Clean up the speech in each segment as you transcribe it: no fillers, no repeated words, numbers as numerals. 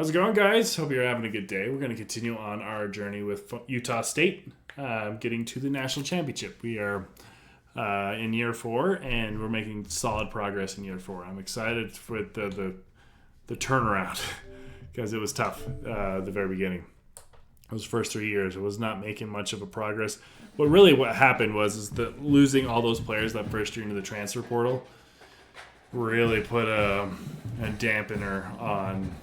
How's it going, guys? Hope you're having a good day. We're going to continue on our journey with Utah State, getting to the national championship. We are in year 4, and we're making solid progress in year 4. I'm excited for the turnaround because it was tough at the very beginning. Those first 3 years, it was not making much of a progress. What happened was that losing all those players that first year into the transfer portal really put a dampener on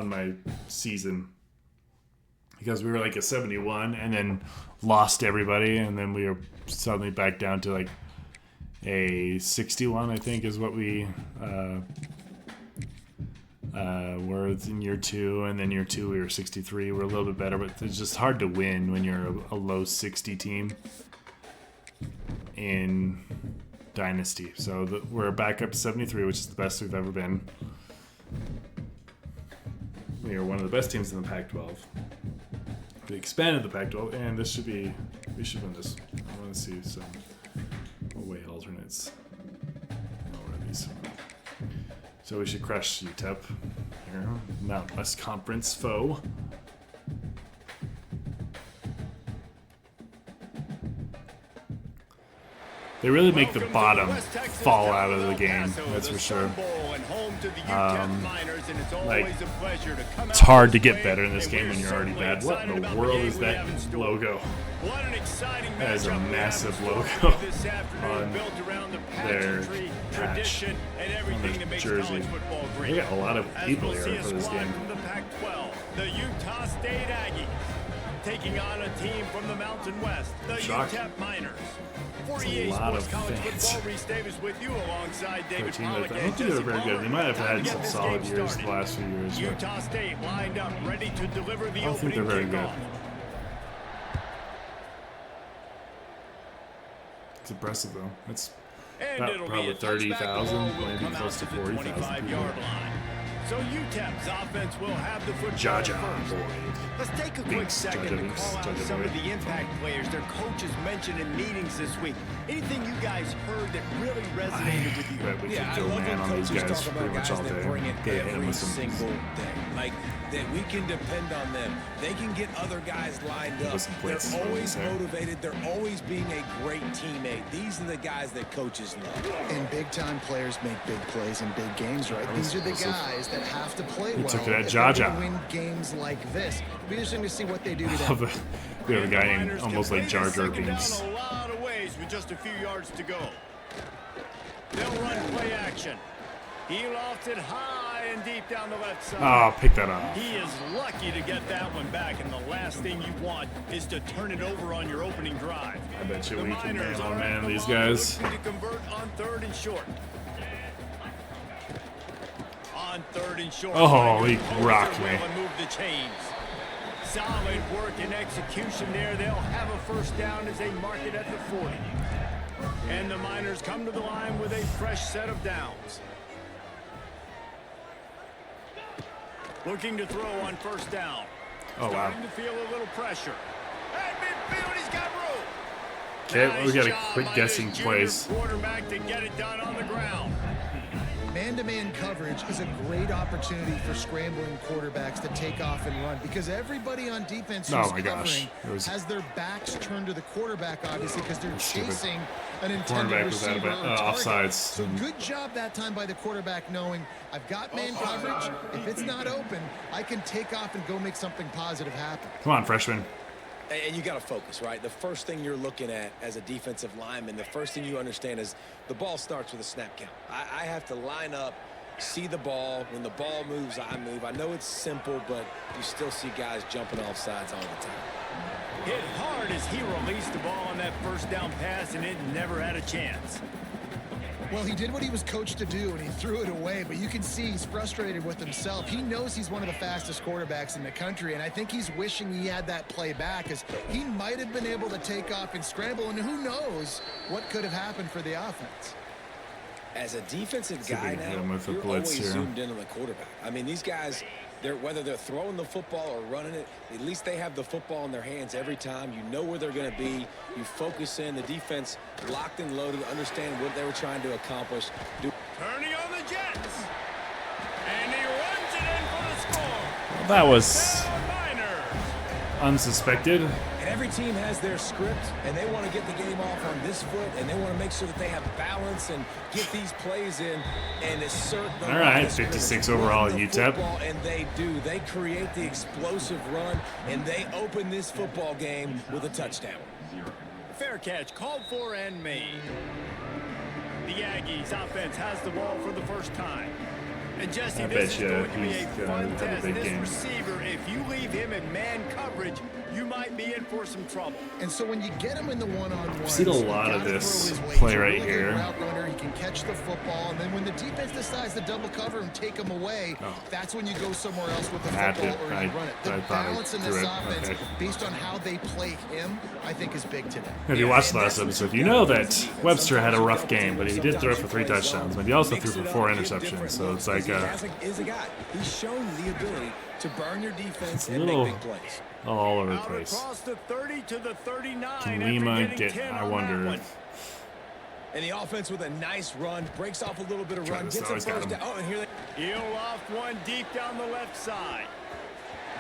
my season, because we were like a 71 and then lost everybody, and then we were suddenly back down to like a 61, I think is what we were in year 2, and then year 2 we were 63. We're a little bit better, but it's just hard to win when you're a low 60 team in Dynasty. So we're back up to 73, which is the best we've ever been. We are one of the best teams in the Pac-12. We expanded the Pac-12, and we should win this. I want to see some away alternates. Where are these? So we should crush UTEP here. Mount West Conference foe. They really make the bottom fall out of the game, that's for sure. It's hard to get better in this game when you're already bad. What in the world is that logo? That is a massive logo on their patch, on their jersey. We got a lot of people here for this game. The Utah State Aggies taking on a team from the Mountain West, the UTEP Miners. That's a lot of fans. I don't think they were very good. They might have had some solid years the last few years. Utah State lined up, ready to deliver the I don't think they're very good. It's impressive though. It's about probably 30,000, maybe close to 40,000 people. So UTEP's offense will have the football first. Let's take a quick second to call out some of the impact players their coaches mentioned in meetings this week. Anything you guys heard that really resonated with you? We could go man on these guys pretty much all day. Get him with some single day. Like that we can depend on them. They can get other guys lined up. They're always motivated. They're always being a great teammate. These are the guys that coaches love. And big-time players make big plays in big games, right? These are the guys that have to play well. Took it at Jaja. Win games like this. It'll be interesting to see what they do today. We have a guy named almost like Jar Jar Binks. A lot of ways with just a few yards to go. They'll run play action. He lofted high and deep down the left side. Oh, pick that up. He is lucky to get that one back, and the last thing you want is to turn it over on your opening drive. I bet you we can man these guys. To convert on 3rd and short. On 3rd and short. Oh, he rocked me. Move the chains. Solid work and execution there. They'll have a first down as they mark it at the 40. And the Miners come to the line with a fresh set of downs. Looking to throw on 1st down. Oh, wow. Starting to feel a little pressure. At midfield, he's got room. Okay, we got to quit guessing plays. Quarterback to get it done on the ground. Man-to-man coverage is a great opportunity for scrambling quarterbacks to take off and run, because everybody on defense who's covering has their backs turned to the quarterback, obviously, because they're chasing an intended receiver or offsides. So good job that time by the quarterback knowing, I've got man coverage. If it's not open, I can take off and go make something positive happen. Come on, freshman. And you got to focus, right? The first thing you're looking at as a defensive lineman, the first thing you understand is the ball starts with a snap count. I have to line up, see the ball. When the ball moves, I move. I know it's simple, but you still see guys jumping off sides all the time. Hit hard as he released the ball on that 1st down pass, and it never had a chance. Well, he did what he was coached to do, and he threw it away, but you can see he's frustrated with himself. He knows he's one of the fastest quarterbacks in the country, and I think he's wishing he had that play back, as he might have been able to take off and scramble, and who knows what could have happened for the offense. As a defensive guy now, you're always zoomed in on the quarterback. I mean, these guys, whether they're throwing the football or running it, at least they have the football in their hands every time. You know where they're going to be. You focus in. The defense locked and loaded, understand what they were trying to accomplish. Turning on the Jets. And he runs it in for the That was unsuspected. And every team has their script, and they want to get the game off on this foot, and they want to make sure that they have balance and get these plays in and assert the all right, 56 overall UTEP. And they do. They create the explosive run, and they open this football game with a touchdown. Fair catch, called for and made. The Aggies offense has the ball for the first time. And Jesse, this is going to be a fun test. This receiver, if you leave him in man coverage, you might be in for some trouble. And so when you get him in the one-on-one, I've seen a lot of this play right here. Runner, he can catch the football, and then when the defense decides to double cover and take him away, that's when you go somewhere else with the football or you run it. The balance in this offense, based on how they play him, I think is big today. If you watched the last episode, you know that Webster had a rough game, but he did throw for 3 touchdowns, but he also threw for 4 interceptions. So it's like is a guy. He's shown the ability to burn your defense and make big plays. All over the place. Across the 30 to the 39. Can Lima get? I wonder. And the offense with a nice run, breaks off a little bit of run, gets a first down. Oh, and here they He'll off one deep down the left side.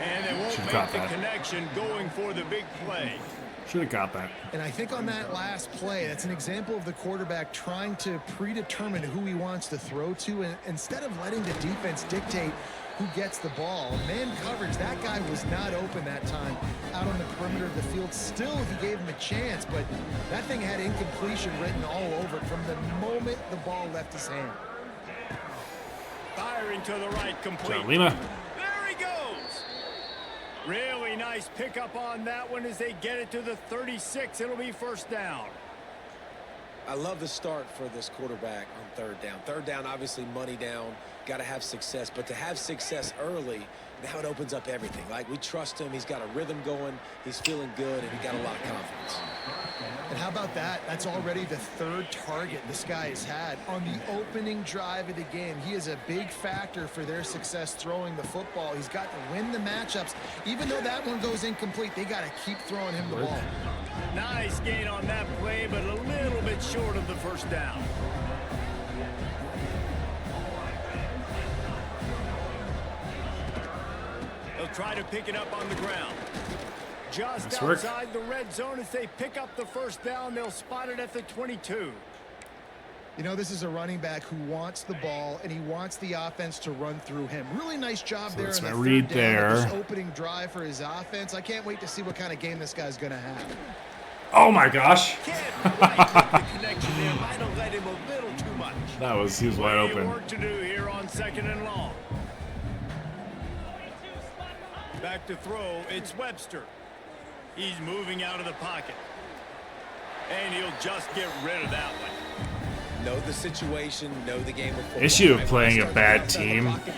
And it won't make the connection going for the big play. Should have got that. And I think on that last play, that's an example of the quarterback trying to predetermine who he wants to throw to, and instead of letting the defense dictate who gets the ball. Man coverage, that guy was not open that time out on the perimeter of the field. Still, he gave him a chance, but that thing had incompletion written all over it from the moment the ball left his hand. Firing to the right, complete. John Lima. There he goes. Really nice pickup on that one as they get it to the 36. It'll be first down. I love the start for this quarterback on third down. Third down, obviously money down, got to have success. But to have success early, now it opens up everything. Like, we trust him. He's got a rhythm going. He's feeling good, and he got a lot of confidence. And how about that? That's already the 3rd target this guy has had on the opening drive of the game. He is a big factor for their success throwing the football. He's got to win the matchups. Even though that one goes incomplete, they got to keep throwing him the ball. Nice gain on that play, but a little bit short of the first down. They'll try to pick it up on the ground. Just outside the red zone as they pick up the first down. They'll spot it at the 22. You know, this is a running back who wants the ball, and he wants the offense to run through him. Really nice job there in the third down. This opening drive for his offense. I can't wait to see what kind of game this guy's going to have. Oh my gosh. That was, he was wide open. Work to do here on 2nd and long. Back to throw, it's Webster. He's moving out of the pocket. And he'll just get rid of that one. Know the situation, know the game of football. Issue of playing a bad team like there.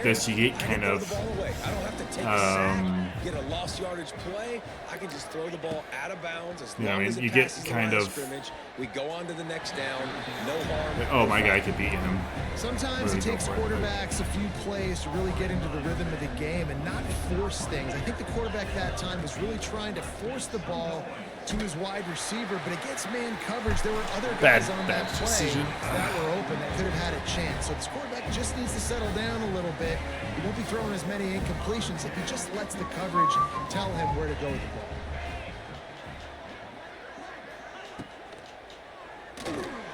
this, you get kind of I don't have to take a sack, get a lost yardage play. I can just throw the ball out of bounds as long as it passes the line of scrimmage. We go on to the next down. No harm. Oh, my guy could beat him. Sometimes it takes quarterbacks a few plays to really get into the rhythm of the game and not force things. I think the quarterback that time was really trying to force the ball to his wide receiver, but against man coverage, there were other guys on that play that were open that could have had a chance. So this quarterback just needs to settle down a little bit. He won't be throwing as many incompletions if he just lets the coverage tell him where to go with the ball.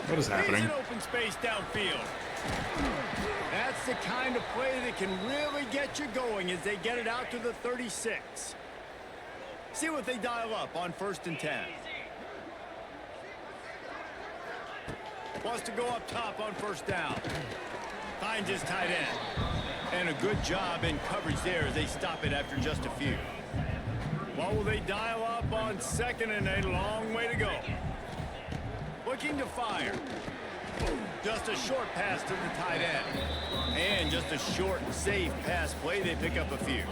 What is happening? An open space downfield. That's the kind of play that can really get you going as they get it out to the 36. See what they dial up on 1st and 10. Wants to go up top on 1st down. Finds his tight end. And a good job in coverage there as they stop it after just a few. What will they dial up on 2nd and a long way to go? Looking to fire. Just a short pass to the tight end. And just a short, safe pass play. They pick up a few.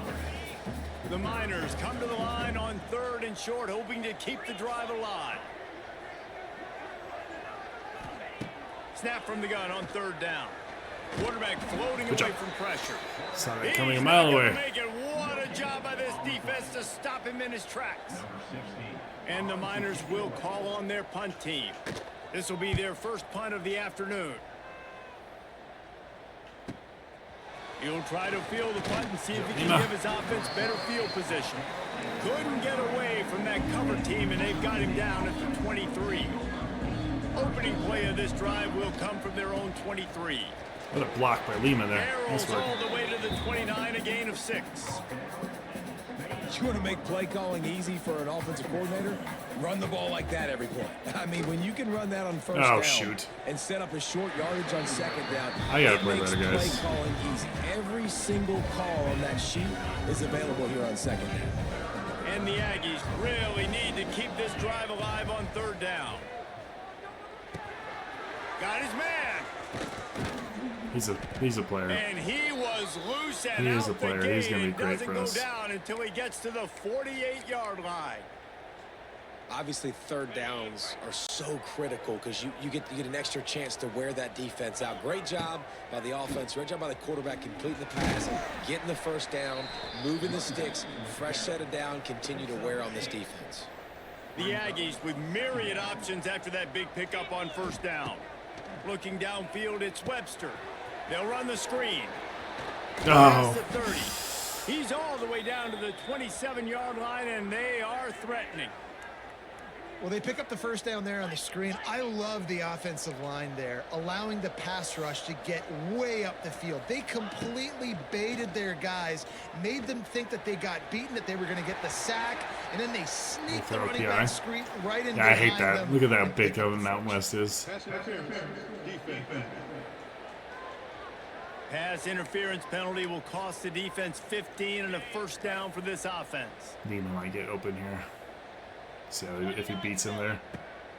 The Miners come to the line on 3rd and short, hoping to keep the drive alive. Snap from the gun on 3rd down. Quarterback floating away from pressure. Saw that coming a mile away. What a job by this defense to stop him in his tracks. And the Miners will call on their punt team. This will be their first punt of the afternoon. He'll try to feel the punt and see if he can give his offense better field position. Couldn't get away from that cover team, and they've got him down at the 23. Opening play of this drive will come from their own 23. What a block by Lima there. Arrows all the way to the 29, a gain of 6. You want to make play calling easy for an offensive coordinator? Run the ball like that every play. I mean, when you can run that on first down and set up a short yardage on second down, I gotta play better, guys. Play calling easy. Every single call on that sheet is available here on second down. And the Aggies really need to keep this drive alive on 3rd down. Got his man. He's a player. And he was loose and he out is a player. the gate. He's gonna be great for us. Doesn't go down until he gets to the 48-yard line. Obviously, 3rd downs are so critical because you get an extra chance to wear that defense out. Great job by the offense. Great job by the quarterback completing the pass, getting the 1st down, moving the sticks, fresh set of down, continue to wear on this defense. The Aggies with myriad options after that big pickup on 1st down. Looking downfield, it's Webster. They'll run the screen. Past the 30. He's all the way down to the 27-yard line, and they are threatening. Well, they pick up the 1st down there on the screen. I love the offensive line there, allowing the pass rush to get way up the field. They completely baited their guys, made them think that they got beaten, that they were going to get the sack, and then they sneaked the running back screen right in behind them. I hate that. Look at that big how Mountain West is. Pass interference penalty will cost the defense 15 and a 1st down for this offense. Lima might get open here. See if he beats him there.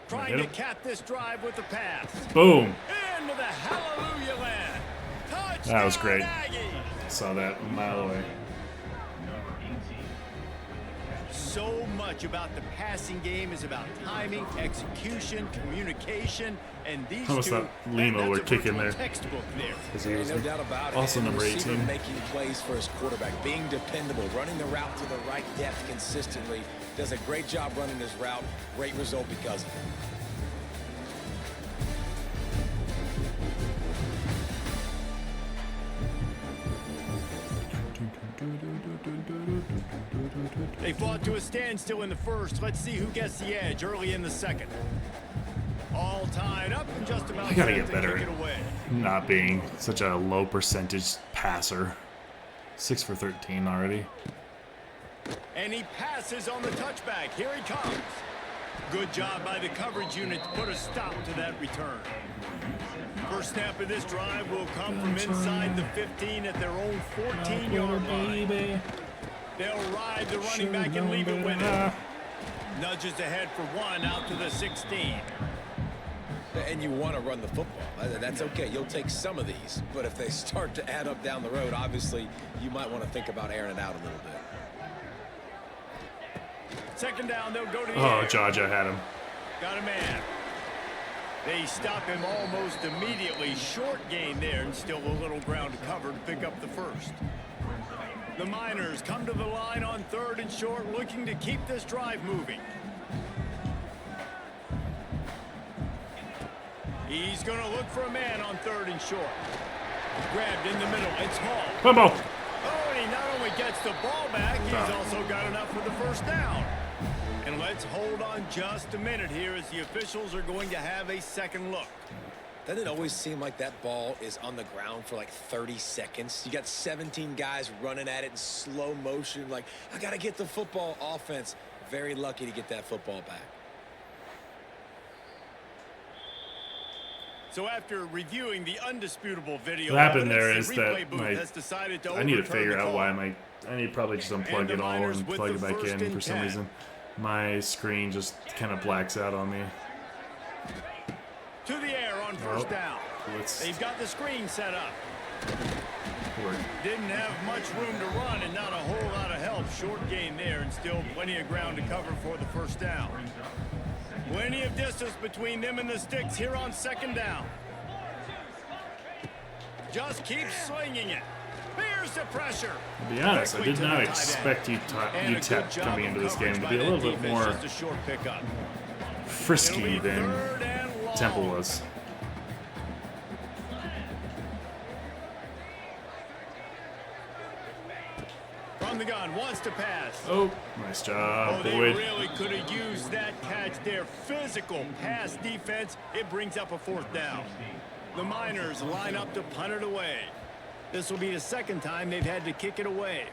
Trying to cap this drive with the pass. Boom. Into the hallelujah land. Touchdown, That was great. Aggies. Saw that a mile away. So much about the passing game is about timing, execution, communication, and these almost two. Thought Lima were kicking there. Textbook there. He was no doubt about it. also And the number receiver 18. making plays for his quarterback, being dependable, running the route to the right depth consistently. Does a great job running his route. Great result because of it. They fought to a standstill in the 1st. Let's see who gets the edge early in the 2nd. All tied up and just about I gotta set get to better kick it away. at not being such a low percentage passer. 6 for 13 already. And he passes on the touchback. Here he comes. Good job by the coverage unit to put a stop to that return. First snap of this drive will come from inside the 15 at their own 14-yard line. They'll ride the running back and leave it with him. Nudges ahead for 1 out to the 16. And you want to run the football. That's okay. You'll take some of these. But if they start to add up down the road, obviously, you might want to think about airing it out a little bit. 2nd down, they'll go to the Oh, air. Jaja had him. Got a man. They stop him almost immediately. Short gain there and still a little ground to cover to pick up the 1st. The Miners come to the line on 3rd and short, looking to keep this drive moving. He's going to look for a man on 3rd and short. Grabbed in the middle. It's Hall. Bumbo. Oh, and he not only gets the ball back, he's also got enough for the 1st down. And let's hold on just a minute here as the officials are going to have a 2nd look. Doesn't it always seem like that ball is on the ground for like 30 seconds? You got 17 guys running at it in slow motion. Like, I got to get the football. Offense, very lucky to get that football back. So after reviewing the undisputable video, What happened there evidence, is the that replay booth has decided to I need to overturn figure the out call. why I need to probably just unplug it all and plug it back in for some reason. My screen just kind of blacks out on me. To the air on 1st down. They've got the screen set up. Didn't have much room to run and not a whole lot of help. Short gain there and still plenty of ground to cover for the 1st down. Plenty of distance between them and the sticks here on 2nd down. Just keep slinging it. Here's the pressure. To be honest, I did not expect UTEP coming into this game to be a little bit more frisky than Temple was. man wants to pass. Oh, nice job, They Boyd. really could have used that catch there. Physical pass defense. It brings up a 4th down. The Miners line up to punt it away. This will be the 2nd time they've had to kick it away.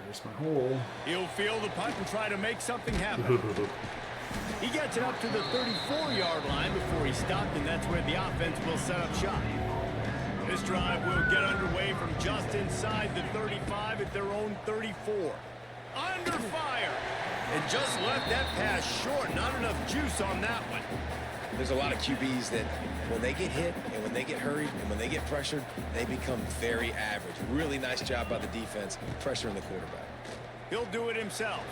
There's my hole. He'll field the punt and try to make something happen. He gets it up to the 34-yard line before he stopped, and that's where the offense will set up shop. This drive will get underway from just inside the 35 at their own 34. Under fire. And just left that pass short. Not enough juice on that one. There's a lot of QBs that when they get hit and when they get hurried and when they get pressured, they become very average. Really nice job by the defense pressuring the quarterback. He'll do it himself.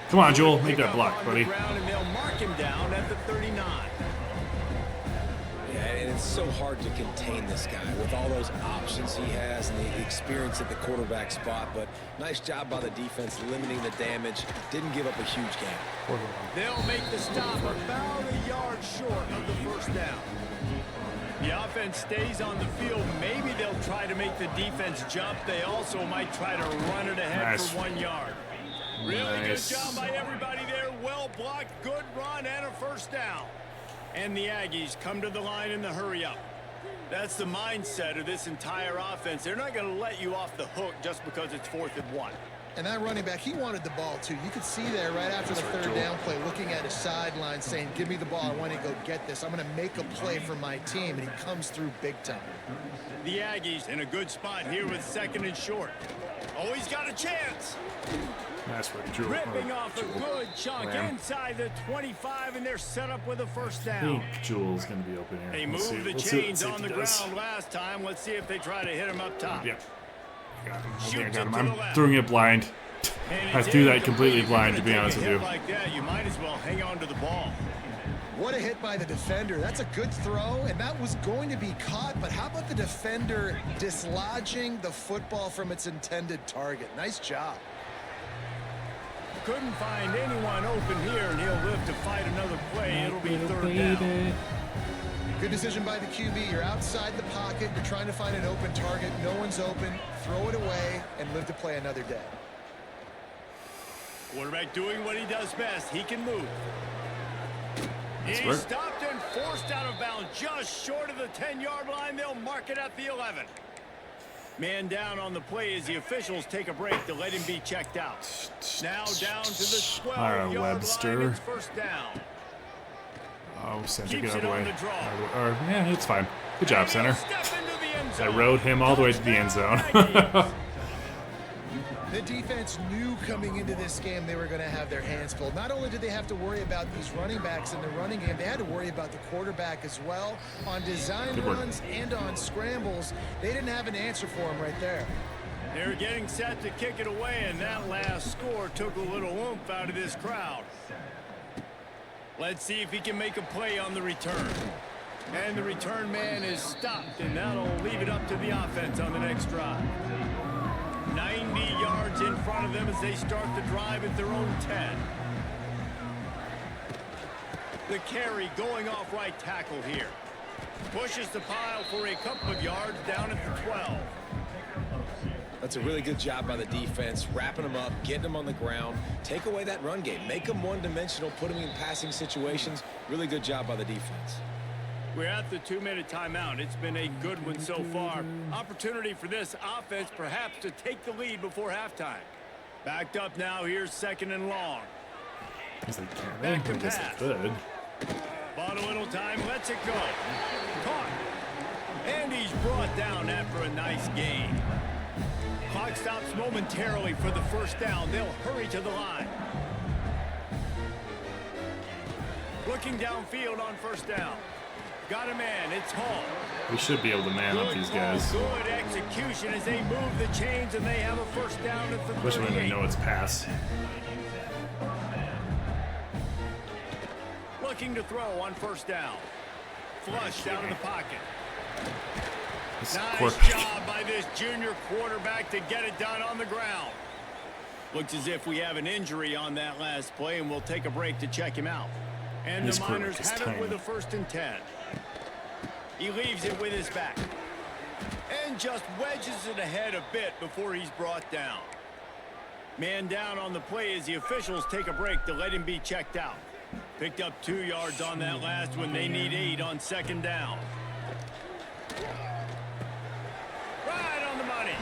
Come on, Joel. Make that block, buddy. And they'll mark him down at the 39. Yeah, and it's so hard to contain this guy with all those options he has and the experience at the quarterback spot. But nice job by the defense limiting the damage. Didn't give up a huge game. They'll make the stop about a yard short of the 1st down. The offense stays on the field. Maybe they'll try to make the defense jump. They also might try to run it ahead for 1 yard. Really good job by everybody there. Well blocked, good run, and a 1st down. And the Aggies come to the line in the hurry up. That's the mindset of this entire offense. They're not going to let you off the hook just because it's 4th and 1. And that running back, he wanted the ball, too. You could see there right after the 3rd down play, looking at his sideline, saying, give me the ball. I want to go get this. I'm going to make a play for my team. And he comes through big time. The Aggies in a good spot here with 2nd and short. Oh, he's got a chance. That's what Joel. Ripping off a good chunk inside the 25, and they're set up with a 1st I down. think Joel's going to be open here. They moved the chains on the ground last time. Let's see if they try to hit him up top. Yep. Got him. I think I Shoots got him. it to I'm the left. throwing it blind. I threw that completely blind, to be honest with you. Like that, you might as well hang on to the ball. What a hit by the defender. That's a good throw, and that was going to be caught. But how about the defender dislodging the football from its intended target? Nice job. Couldn't find anyone open here, and he'll live to fight another play. It'll be 3rd down. Good decision by the QB. You're outside the pocket. You're trying to find an open target. No one's open. Throw it away and live to play another day. Quarterback doing what he does best. He can move. He's stopped and forced out of bounds just short of the 10-yard line. They'll mark it at the 11. Man down on the play as the officials take a break to let him be checked out. Now down to the 12-yard line. It's 1st down. Oh, center, get out of the way. Yeah, it's fine. Good job, center. I rode him all the way to the end zone. The defense knew coming into this game they were going to have their hands full. Not only did they have to worry about these running backs in the running game, they had to worry about the quarterback as well. On design runs and on scrambles, they didn't have an answer for him right there. They're getting set to kick it away, and that last score took a little oomph out of this crowd. Let's see if he can make a play on the return. And the return man is stopped, and that'll leave it up to the offense on the next drive. 90 yards in front of them as they start the drive at their own 10. The carry going off right tackle here. Pushes the pile for a couple of yards down at the 12. That's a really good job by the defense, wrapping them up, getting them on the ground, take away that run game, make them one-dimensional, put them in passing situations. Really good job by the defense. We're at the 2-minute timeout. It's been a good one so far. Opportunity for this offense perhaps to take the lead before halftime. Backed up now. Here's 2nd and long. Back to pass. Good. Bought a little time. Lets it go. Caught. And he's brought down after a nice gain. Clock stops momentarily for the 1st down. They'll hurry to the line. Looking downfield on 1st down. Got a man. It's Hall. We should be able to man up these guys. Good execution as they move the chains, and they have a 1st down at the 38. Especially when they know it's pass. Looking to throw on 1st down. Flushed out of the pocket. Nice job by this junior quarterback to get it done on the ground. Looks as if we have an injury on that last play, and we'll take a break to check him out. And the Miners have it with a 1st and 10. He leaves it with his back. And just wedges it ahead a bit before he's brought down. Man down on the play as the officials take a break to let him be checked out. Picked up 2 yards on that last one. They need 8 on second down. Right on the money.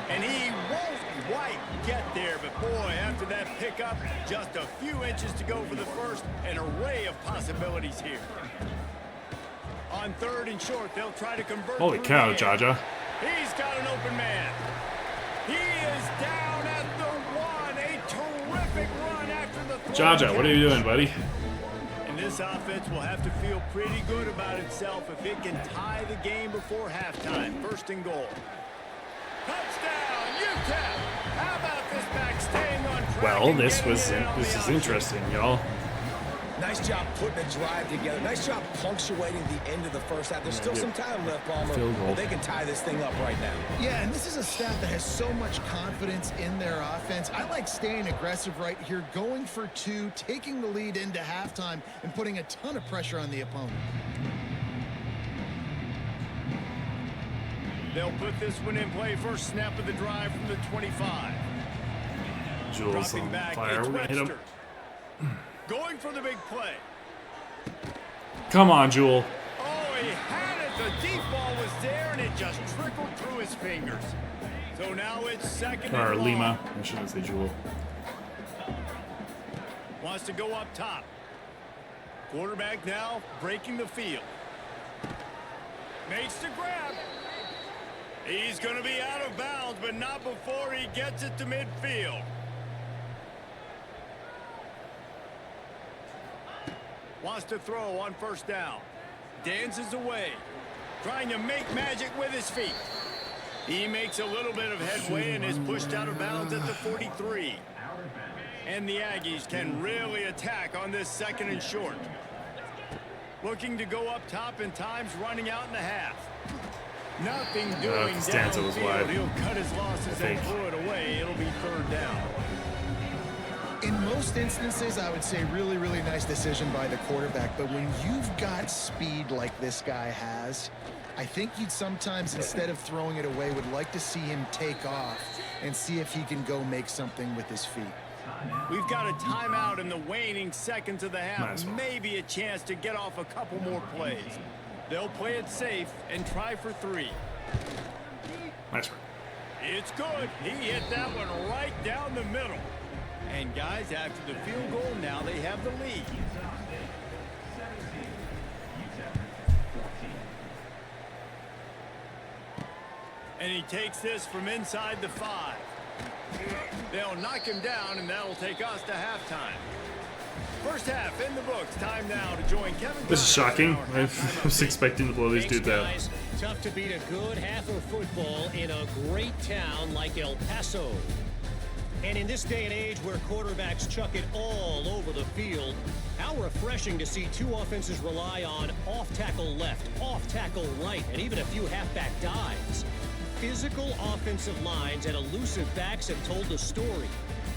And he won't quite get there, but boy, after that pickup, just a few inches to go for the first. An array of possibilities here. On 3rd and short, they'll try to convert. Holy cow, Jaja. He's got an open man. He is down at the 1. A terrific run after the throw. Jaja, what are you doing, buddy? And this offense will have to feel pretty good about itself if it can tie the game before halftime. 1st and goal. Touchdown, UTEP. How about this back staying on track? Well, this is interesting, y'all. Nice job putting a drive together. Nice job punctuating the end of the first half. There's still some time left, Palmer. But they can tie this thing up right now. Yeah, and this is a staff that has so much confidence in their offense. I like staying aggressive right here, going for 2, taking the lead into halftime, and putting a ton of pressure on the opponent. They'll put this one in play. First snap of the drive from the 25. Jules on fire. We're gonna hit him. Going for the big play. Come on, Jewel. Oh, he had it. The deep ball was there, and it just trickled through his fingers. So now it's 2nd and Or long. Lima. I shouldn't say Jewel. Wants to go up top. Quarterback now breaking the field. Makes the grab. He's going to be out of bounds, but not before he gets it to midfield. Wants to throw on 1st down. Dances away. Trying to make magic with his feet. He makes a little bit of headway and is pushed out of bounds at the 43. And the Aggies can really attack on this 2nd and short. Looking to go up top, and time's running out in the half. Nothing doing Costanza was wide. He'll cut his losses and throw it away. It'll be 3rd down. In most instances, I would say really, really nice decision by the quarterback. But when you've got speed like this guy has, I think you'd sometimes, instead of throwing it away, would like to see him take off and see if he can go make something with his feet. We've got a timeout in the waning seconds of the half. Nice one. Maybe a chance to get off a couple more plays. They'll play it safe and try for 3. Nice one. It's good. He hit that one right down the middle. And guys, after the field goal, now they have the lead. And he takes this from inside the 5. They'll knock him down, and that'll take us to halftime. First half in the books. Time now to join Kevin. This is shocking. I was expecting to blow these dudes out. Guys. Tough to beat a good half of football in a great town like El Paso. And in this day and age where quarterbacks chuck it all over the field, how refreshing to see 2 offenses rely on off-tackle left, off-tackle right, and even a few halfback dives. Physical offensive lines and elusive backs have told the story.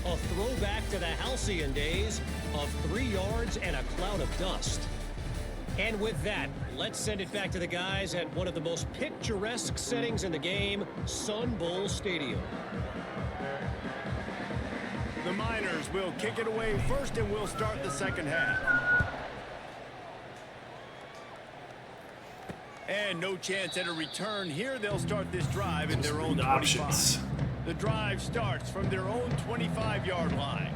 A throwback to the halcyon days of 3 yards and a cloud of dust. And with that, let's send it back to the guys at one of the most picturesque settings in the game, Sun Bowl Stadium. The Miners will kick it away first, and we'll start the 2nd half. And no chance at a return here. They'll start this drive at their own 25. The drive starts from their own 25-yard line.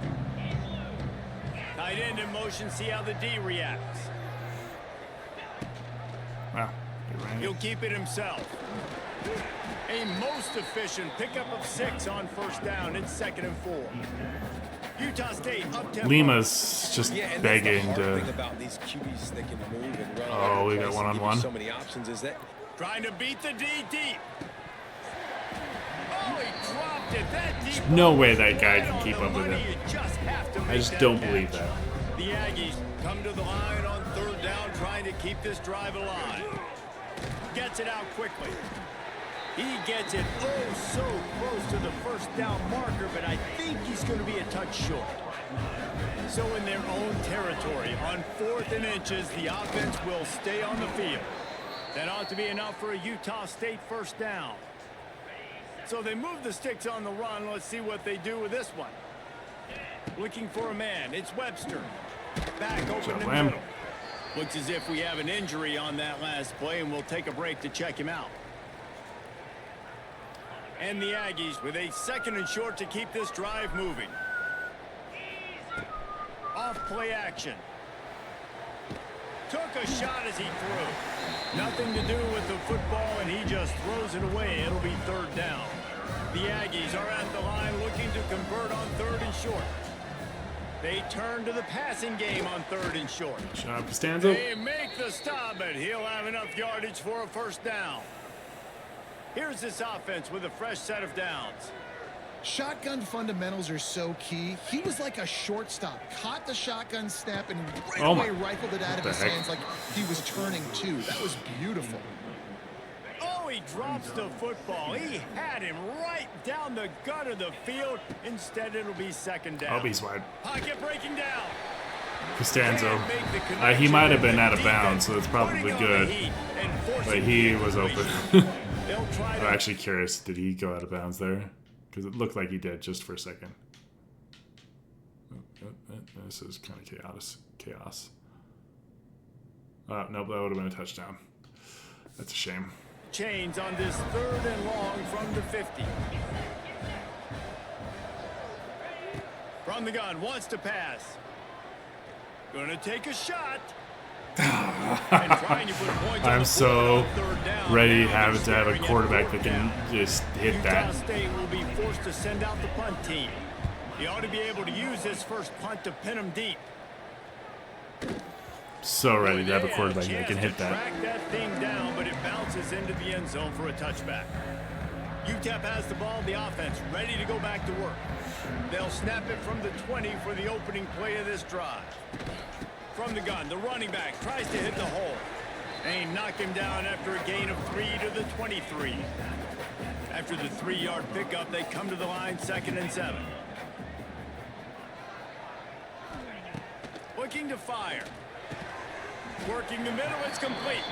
Tight end in motion. See how the D reacts. Wow. He'll keep it himself. A most efficient pickup of 6 on 1st down. It's 2nd and 4. Utah State up tempo. Lima's just begging to. About these QBs, they can move and run. Oh, we got one-on-one. So many options is that. Trying to beat the D deep. Oh, he dropped it. That deep. No way that guy can keep up with it. I just don't believe that. The Aggies come to the line on 3rd down, trying to keep this drive alive. Gets it out quickly. He gets it oh so close to the 1st down marker, but I think he's going to be a touch short. So in their own territory, on 4th and inches, the offense will stay on the field. That ought to be enough for a Utah State first down. So they move the sticks on the run. Let's see what they do with this one. Looking for a man. It's Webster. Back open in the middle. Looks as if we have an injury on that last play, and we'll take a break to check him out. And the Aggies with a 2nd and short to keep this drive moving. Off play action. Took a shot as he threw. Nothing to do with the football, and he just throws it away. It'll be 3rd down. The Aggies are at the line looking to convert on 3rd and short. They turn to the passing game on 3rd and short. Shot Costanzo. They make the stop, but he'll have enough yardage for a first down. Here's this offense with a fresh set of downs. Shotgun fundamentals are so key. He was like a shortstop. Caught the shotgun snap and right away rifled it out of his hands like he was turning two. That was beautiful. Oh, he drops the football. He had him right down the gut of the field. Instead, it'll be 2nd down. I'll be wide. Pocket breaking down. Costanzo. He might have been out of bounds, so it's probably good. But he was open. I'm actually curious, did he go out of bounds there? Because it looked like he did just for a second. This is kind of chaos. Nope, that would have been a touchdown. That's a shame. Chains on this 3rd and long from the 50. From the gun, wants to pass. Gonna take a shot. I'm so ready to have a quarterback that can just hit that. Utah State will be forced to send out the punt team. He ought to be able to use this first punt to pin him deep. So ready to have a quarterback that can hit that. Track that thing down, but it bounces into the end zone for a touchback. UTEP has the ball, the offense ready to go back to work. They'll snap it from the 20 for the opening play of this drive. From the gun, the running back tries to hit the hole. They knock him down after a gain of 3 to the 23. After the 3-yard pickup, they come to the line 2nd and 7. Looking to fire. Working the middle, it's complete.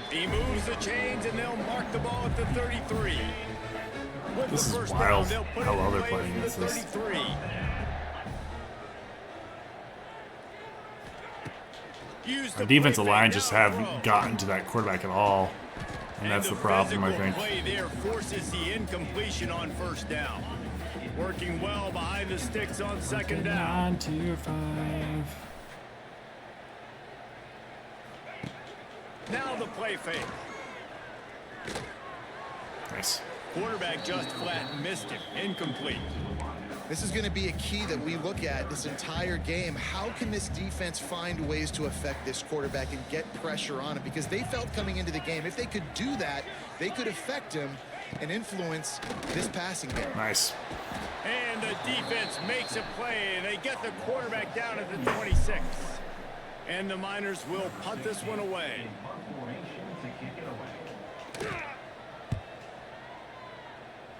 He moves the chains, and they'll mark the ball at the 33. This is wild how well they're playing against this. Our defensive line just haven't gotten to that quarterback at all, and that's the problem, I think. Play there forces the incompletion on 1st down. Working well behind the sticks on 2nd down. 9-5. Now the play fake. Nice. Quarterback just flat missed him. Incomplete. This is going to be a key that we look at this entire game. How can this defense find ways to affect this quarterback and get pressure on him? Because they felt coming into the game, if they could do that, they could affect him and influence this passing game. Nice. And the defense makes a play. They get the quarterback down at the 26. And the Miners will punt this one away.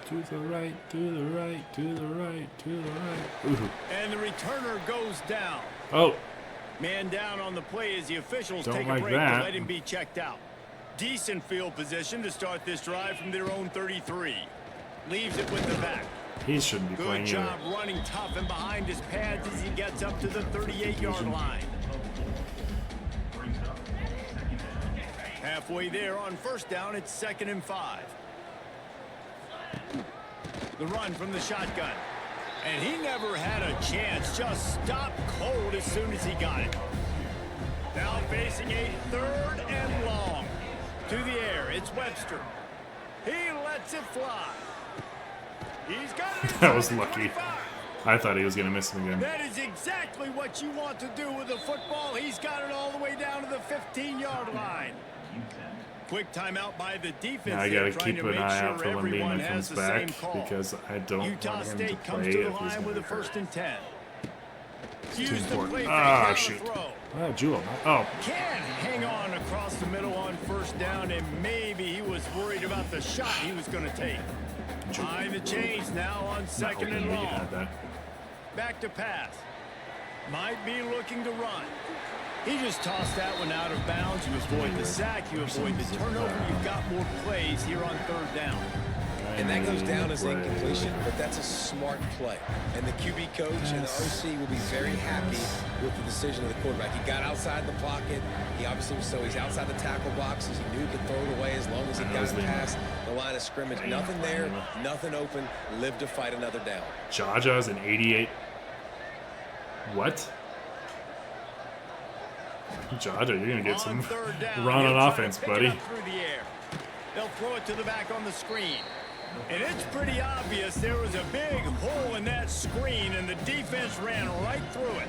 To the right, to the right, to the right, to the right. Ooh. And the returner goes down. Oh. Man down on the play as the officials Don't take like a break that. to let him be checked out. Decent field position to start this drive from their own 33. Leaves it with the back. He shouldn't be playing Good job either. running tough and behind his pads as he gets up to the 38-yard line. Halfway there on 1st down, it's 2nd and 5. The run from the shotgun. And he never had a chance. Just stopped cold as soon as he got it. Now facing a 3rd and long. To the air, it's Webster. He lets it fly. He's got it. That was lucky. I thought he was going to miss him again. That is exactly what you want to do with the football. He's got it all the way down to the 15-yard line. Quick timeout by the defense. Now I got to keep an eye out for Lambina comes back because I don't Utah want him State to comes play to the if he's line going with to a be hurt. 1st and 10. Too Use the important. play fake, Ah, now shoot. throw. Oh, Jewel. Oh. Can hang on across the middle on 1st down, and maybe he was worried about the shot he was going to take. Behind the chains now on 2nd and long. Had that. Back to pass. Might be looking to run. He just tossed that one out of bounds. You avoid the sack, you avoid the turnover. You've got more plays here on 3rd down. And that goes down as incompletion, but that's a smart play. And the QB coach and the OC will be very happy with the decision of the quarterback. He got outside the pocket. He obviously was he's outside the tackle boxes. He knew he could throw it away as long as he got past the line of scrimmage. Nothing there, nothing open. Live to fight another down. Jaja's an 88. What? Jaja, you're going to get some run on offense, buddy. They'll throw it to the back on the screen. And it's pretty obvious there was a big hole in that screen, and the defense ran right through it.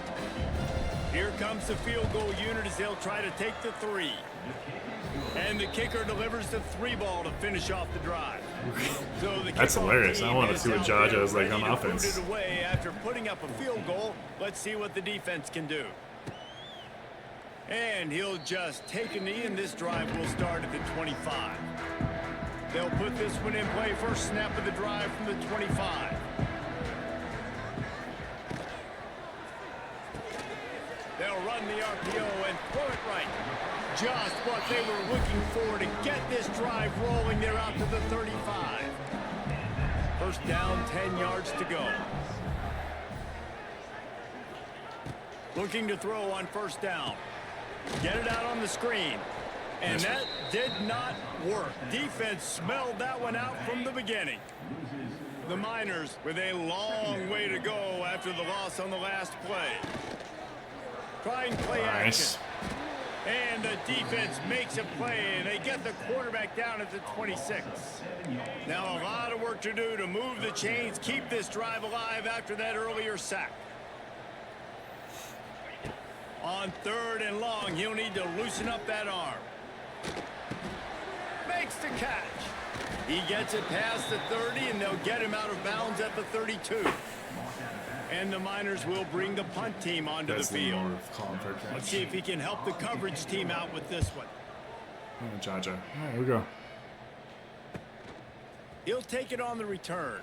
Here comes the field goal unit as they'll try to take the 3. And the kicker delivers the 3 ball to finish off the drive. So the That's hilarious. I want to see what Jaja is like on offense. Away after putting up a field goal, let's see what the defense can do. And he'll just take a knee, and this drive will start at the 25. They'll put this one in play. First snap of the drive from the 25. They'll run the RPO and throw it right. Just what they were looking for to get this drive rolling. They're out to the 35. First down, 10 yards to go. Looking to throw on first down. Get it out on the screen. And that did not work. Defense smelled that one out from the beginning. The Miners with a long way to go after the loss on the last play. Trying play action. And the defense makes a play, and they get the quarterback down at the 26. Now a lot of work to do to move the chains, keep this drive alive after that earlier sack. On 3rd and long, he'll need to loosen up that arm. Makes the catch. He gets it past the 30, and they'll get him out of bounds at the 32. And the Miners will bring the punt team onto the field. Let's see if he can help the coverage team out with this one. Oh, Jaja. All right, here we go. He'll take it on the return.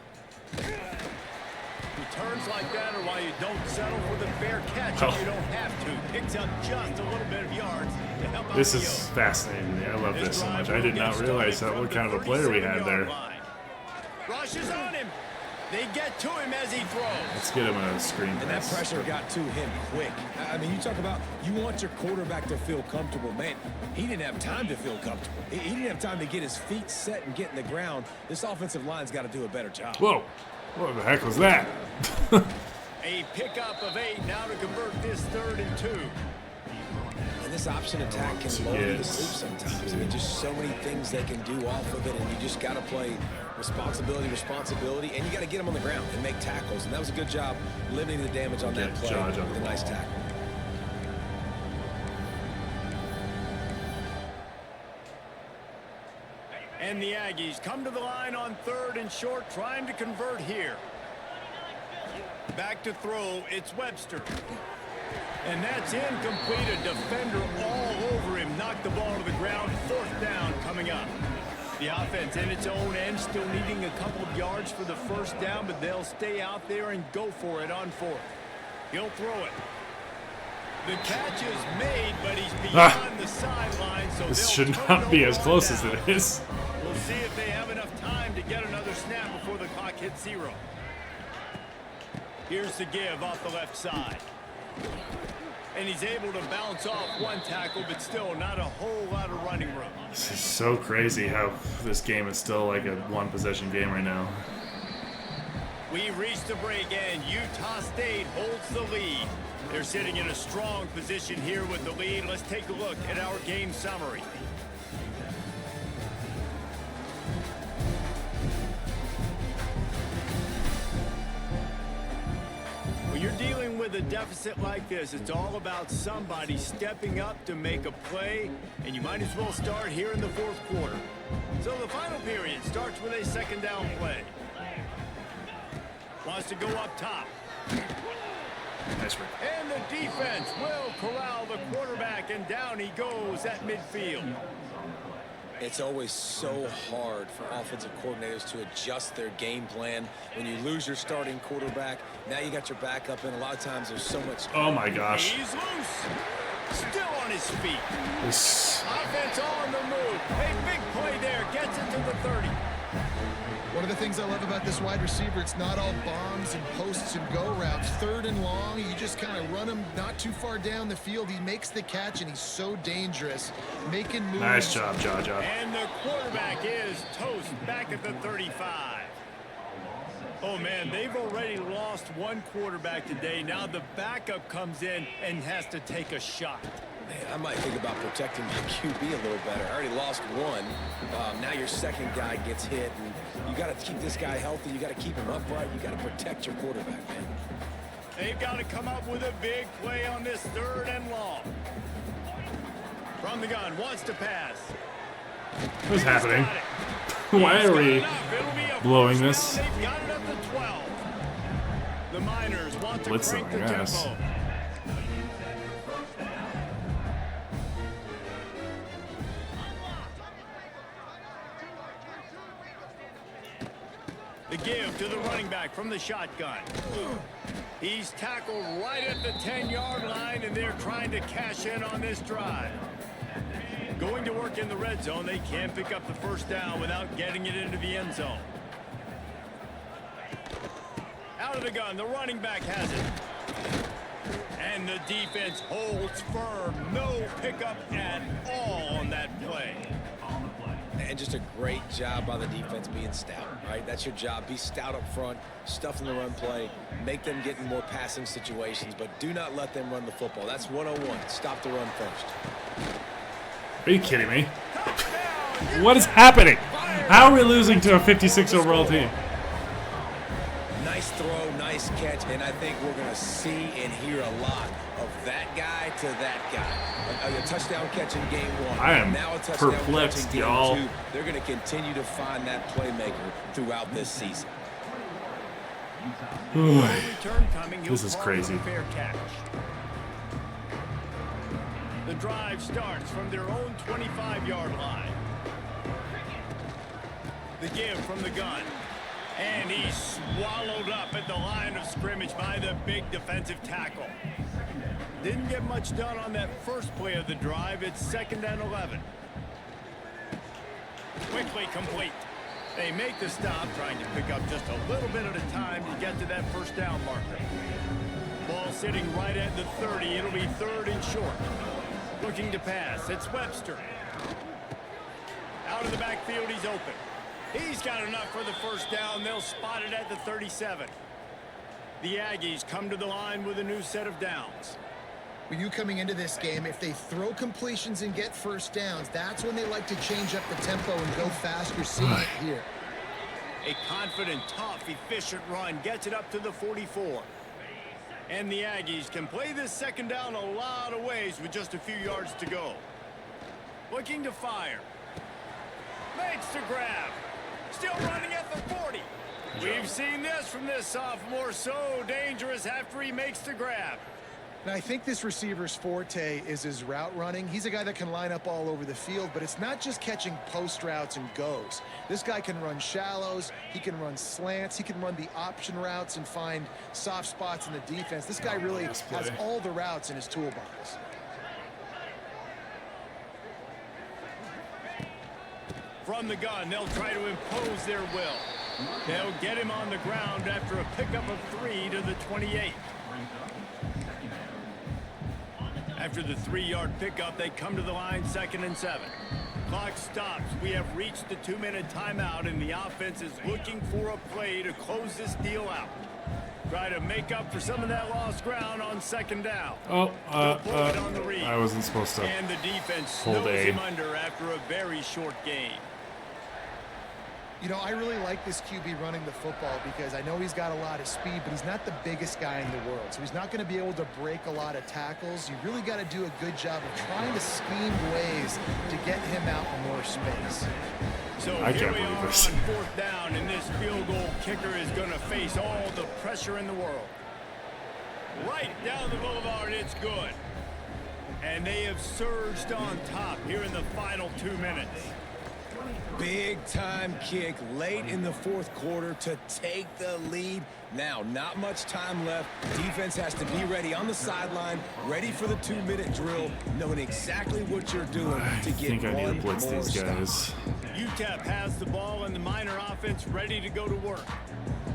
Returns like that are why you don't settle for the fair catch if you don't have to. Picks up just a little bit of yards to help out. This is fascinating. I love this so much. I did not realize what kind of a player we had there. Rushes on him. They get to him as he throws. Let's get him a screen pass. And that pressure got to him quick. I mean, you talk about you want your quarterback to feel comfortable. Man, he didn't have time to feel comfortable. He didn't have time to get his feet set and get in the ground. This offensive line's got to do a better job. Whoa. What the heck was that? A pickup of 8 now to convert this 3rd and 2. And this option attack can lull you to sleep sometimes. I mean, just so many things they can do off of it, and you just got to play responsibility, and you got to get them on the ground and make tackles. And that was a good job limiting the damage on that play with a nice tackle. And the Aggies come to the line on 3rd and short, trying to convert here. Back to throw, it's Webster. And that's incomplete. A defender all over him. Knocked the ball to the ground. 4th down coming up. The offense in its own end, still needing a couple of yards for the first down, but they'll stay out there and go for it on 4th. He'll throw it. The catch is made, but he's beyond the sideline. So this should not be as close as it is. We'll see if they have enough time to get another snap before the clock hits 0. Here's the give off the left side. And he's able to bounce off one tackle, but still not a whole lot of running room. This is so crazy how this game is still like a one-possession game right now. We reached the break, and Utah State holds the lead. They're sitting in a strong position here with the lead. Let's take a look at our game summary. When you're dealing with a deficit like this, it's all about somebody stepping up to make a play, and you might as well start here in the 4th quarter. So the final period starts with a 2nd down play. Wants to go up top. Nice work. And the defense will corral the quarterback, and down he goes at midfield. It's always so hard for offensive coordinators to adjust their game plan. When you lose your starting quarterback, now you got your backup, and a lot of times there's so much. Oh my gosh. He's loose. Still his feet. This. Offense on the move. A big play there. Gets it to the 30. One of the things I love about this wide receiver, it's not all bombs and posts and go routes. 3rd and long, you just kind of run him not too far down the field. He makes the catch, and he's so dangerous, making moves. Nice job, Jaja. And the quarterback is toast back at the 35. Oh, man, they've already lost one quarterback today. Now the backup comes in and has to take a shot. Man, I might think about protecting my QB a little better. I already lost one. Now your second guy gets hit, and you got to keep this guy healthy. You got to keep him upright. You got to protect your quarterback, man. They've got to come up with a big play on this 3rd and long. From the gun, wants to pass. What's happening? Why are we blowing this? They've got it up to 12. The Miners want to Blitzing, crank the yes. tempo. The give to the running back from the shotgun. He's tackled right at the 10-yard line, and they're trying to cash in on this drive. Going to work in the red zone, they can't pick up the first down without getting it into the end zone. Out of the gun, the running back has it. And the defense holds firm. No pickup at all on that play. And just a great job by the defense being stout, right? That's your job. Be stout up front, stuff in the run play, make them get in more passing situations, but do not let them run the football. That's 101. Stop the run first. Are you kidding me? What is happening? How are we losing to a 56 overall team? Nice throw, nice catch, and I think we're going to see and hear a lot of that guy to that guy. A touchdown catch in game 1. I am now a touchdown perplexed, catch in game y'all. 2. They're going to continue to find that playmaker throughout this season. Return coming. This is crazy. Fair catch. The drive starts from their own 25-yard line. The give from the gun. And he's swallowed up at the line of scrimmage by the big defensive tackle. Didn't get much done on that first play of the drive. It's 2nd and 11. Quickly complete. They make the stop, trying to pick up just a little bit at a time to get to that first down marker. Ball sitting right at the 30. It'll be 3rd and short. Looking to pass. It's Webster. Out of the backfield, he's open. He's got enough for the first down. They'll spot it at the 37. The Aggies come to the line with a new set of downs. With you coming into this game, if they throw completions and get first downs, that's when they like to change up the tempo and go fast. You're seeing it here. A confident, tough, efficient run gets it up to the 44. And the Aggies can play this second down a lot of ways with just a few yards to go. Looking to fire. Makes the grab. Still running at the 40. We've seen this from this sophomore. So dangerous after he makes the grab. And I think this receiver's forte is his route running. He's a guy that can line up all over the field, but it's not just catching post routes and goes. This guy can run shallows, he can run slants, he can run the option routes and find soft spots in the defense. This guy really has all the routes in his toolbox. From the gun, they'll try to impose their will. They'll get him on the ground after a pickup of 3 to the 28. After the 3-yard pickup, they come to the line 2nd and 7. Clock stops. We have reached the 2-minute timeout, and the offense is looking for a play to close this deal out. Try to make up for some of that lost ground on 2nd down. I wasn't supposed to. And the defense hold snows him under after a very short game. You know, I really like this QB running the football because I know he's got a lot of speed, but he's not the biggest guy in the world. So he's not going to be able to break a lot of tackles. You really got to do a good job of trying to scheme ways to get him out in more space. So I here can't we believe are this. on 4th down, and this field goal kicker is going to face all the pressure in the world. Right down the boulevard, it's good. And they have surged on top here in the final 2 minutes. Big time kick late in the fourth quarter to take the lead. Now, not much time left. Defense has to be ready on the sideline, ready for the 2-minute drill, knowing exactly what you're doing to get I think I need to blitz these guys. UTEP has the ball and the Miner offense ready to go to work.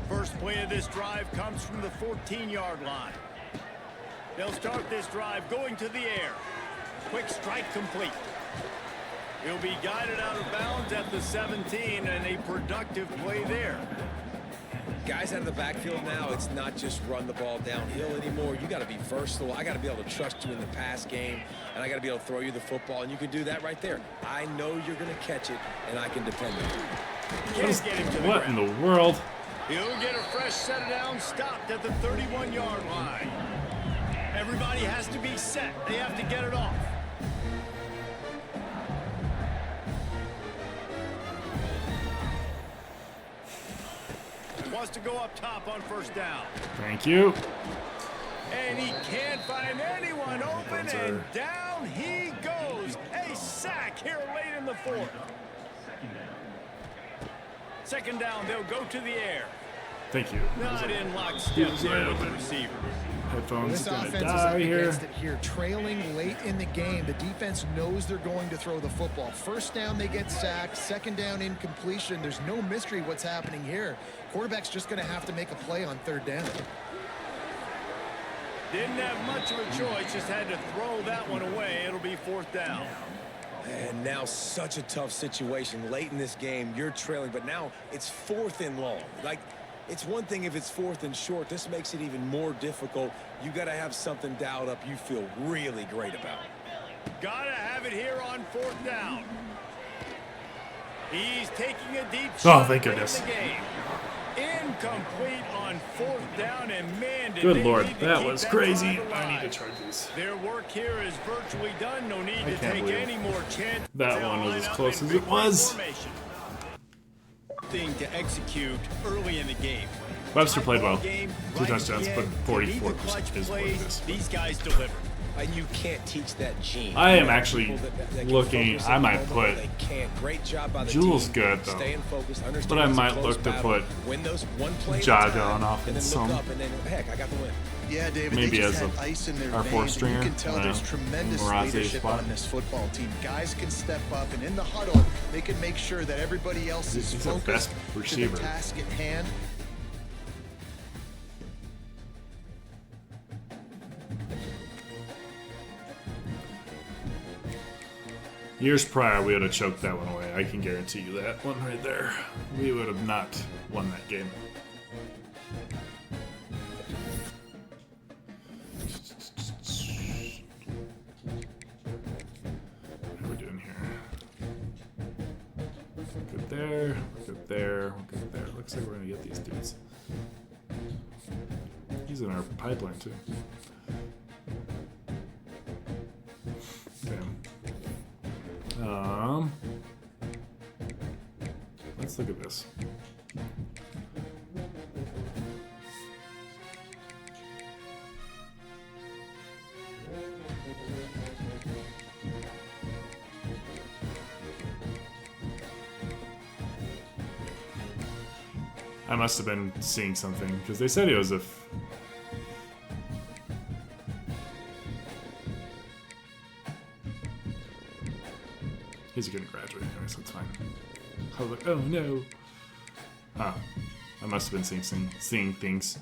First play of this drive comes from the 14-yard line. They'll start this drive going to the air. Quick strike complete. He'll be guided out of bounds at the 17, and a productive play there. Guys out of the backfield now, it's not just run the ball downhill anymore. You got to be versatile. I got to be able to trust you in the pass game, and I got to be able to throw you the football, and you can do that right there. I know you're going to catch it, and I can depend on you. What in the world? He'll get a fresh set down, stopped at the 31-yard line. Everybody has to be set. They have to get it off. Wants to go up top on first down. Thank you. And he can't find anyone open, and down he goes. A sack here late in the fourth. Second down, they'll go to the air. Thank you. Not in lockstep there with the receiver. Headphones This gonna offense is die up here. against it here, trailing late in the game. The defense knows they're going to throw the football. First down, they get sacked. Second down, incompletion. There's no mystery what's happening here. Quarterback's just going to have to make a play on third down. Didn't have much of a choice, just had to throw that one away. It'll be fourth down. And now such a tough situation. Late in this game, you're trailing, but now it's fourth and long. Like, it's one thing if it's fourth and short. This makes it even more difficult. You got to have something dialed up you feel really great about. Gotta have it here on fourth down. He's taking a deep Oh, shot thank late in goodness. the game. Incomplete on fourth down, and man, did Good they Lord, need to that keep was that crazy. drive I need alive. to charge these. Their work here is virtually done. No need to can't take believe any more chances. that They'll one was line as up close in as it big was. formation. Thing to execute early in the game. Webster played well. Game, 2 touchdowns, but 44% is what it is. These guys deliver. And you can't teach that gene. I am actually People that can looking. focus I at might the put. moment, they can't. Great job by the Jules team. good, though. Staying focused, understand But I it's a might close look to battle. put Win those one play at a Jaja time, on offense and then some. look up and then heck, I got the win. Yeah, David, Maybe they just as had ice in their our veins, fourth and stringer, you can tell there's tremendous Miraze leadership spot. on this football team. Guys can step up, and in the huddle, they can make sure that everybody else is He's our focused best to receiver. the task at hand. Years prior, we would have choked that one away. I can guarantee you that one right there. We would have not won that game. What are we doing here? Good there, good there, good there. Looks like we're gonna get these dudes. He's in our pipeline too. Damn. Let's look at this. I must have been seeing something because they said it was a. He's gonna graduate anyway, so it's fine. I was like, oh no. Huh. I must have been seeing things.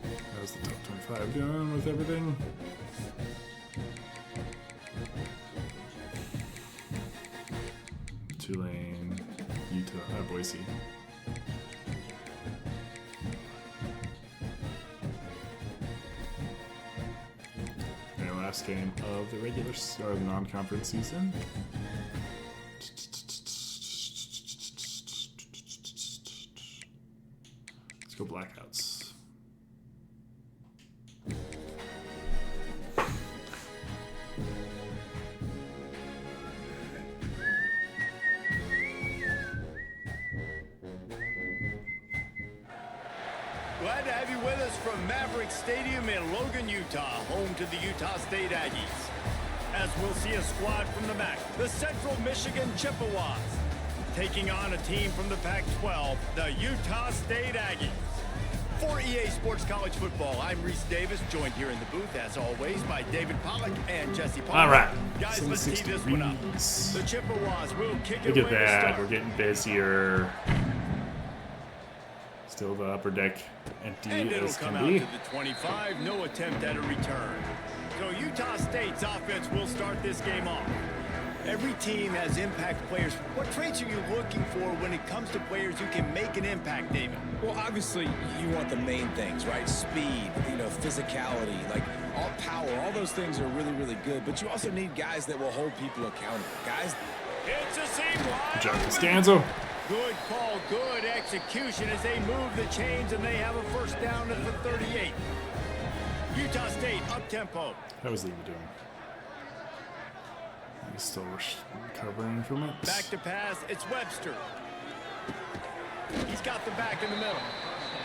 That was the top 25 going with everything. Tulane, Utah, Boise. Their last game of the regular or the non-conference season. Let's go Blackouts. Glad to have you with us from Maverick Stadium in Logan, Utah, home to the Utah State Aggies. as we'll see a squad from the MAC, the Central Michigan Chippewas, taking on a team from the Pac-12, the Utah State Aggies. For EA Sports College Football, I'm Reese Davis, joined here in the booth, as always, by David Pollack and Jesse Palmer. All right. Guys, let's tee this one up. The Chippewas will kick it Look away at to that. start. We're getting busier. Still the upper deck empty And it'll as come can out be. to the 25, no attempt at a return. So Utah State's offense will start this game off. Every team has impact players. What traits are you looking for when it comes to players who can make an impact, David? Well, obviously, you want the main things, right? Speed, physicality, like all power, all those things are really, really good. But you also need guys that will hold people accountable. Guys. It's a seam line. John Costanzo. Good call, good execution as they move the chains and they have a first down at the 38. Utah State up tempo. That was Lima doing. He's still recovering from it. Back to pass, it's Webster. He's got the back in the middle.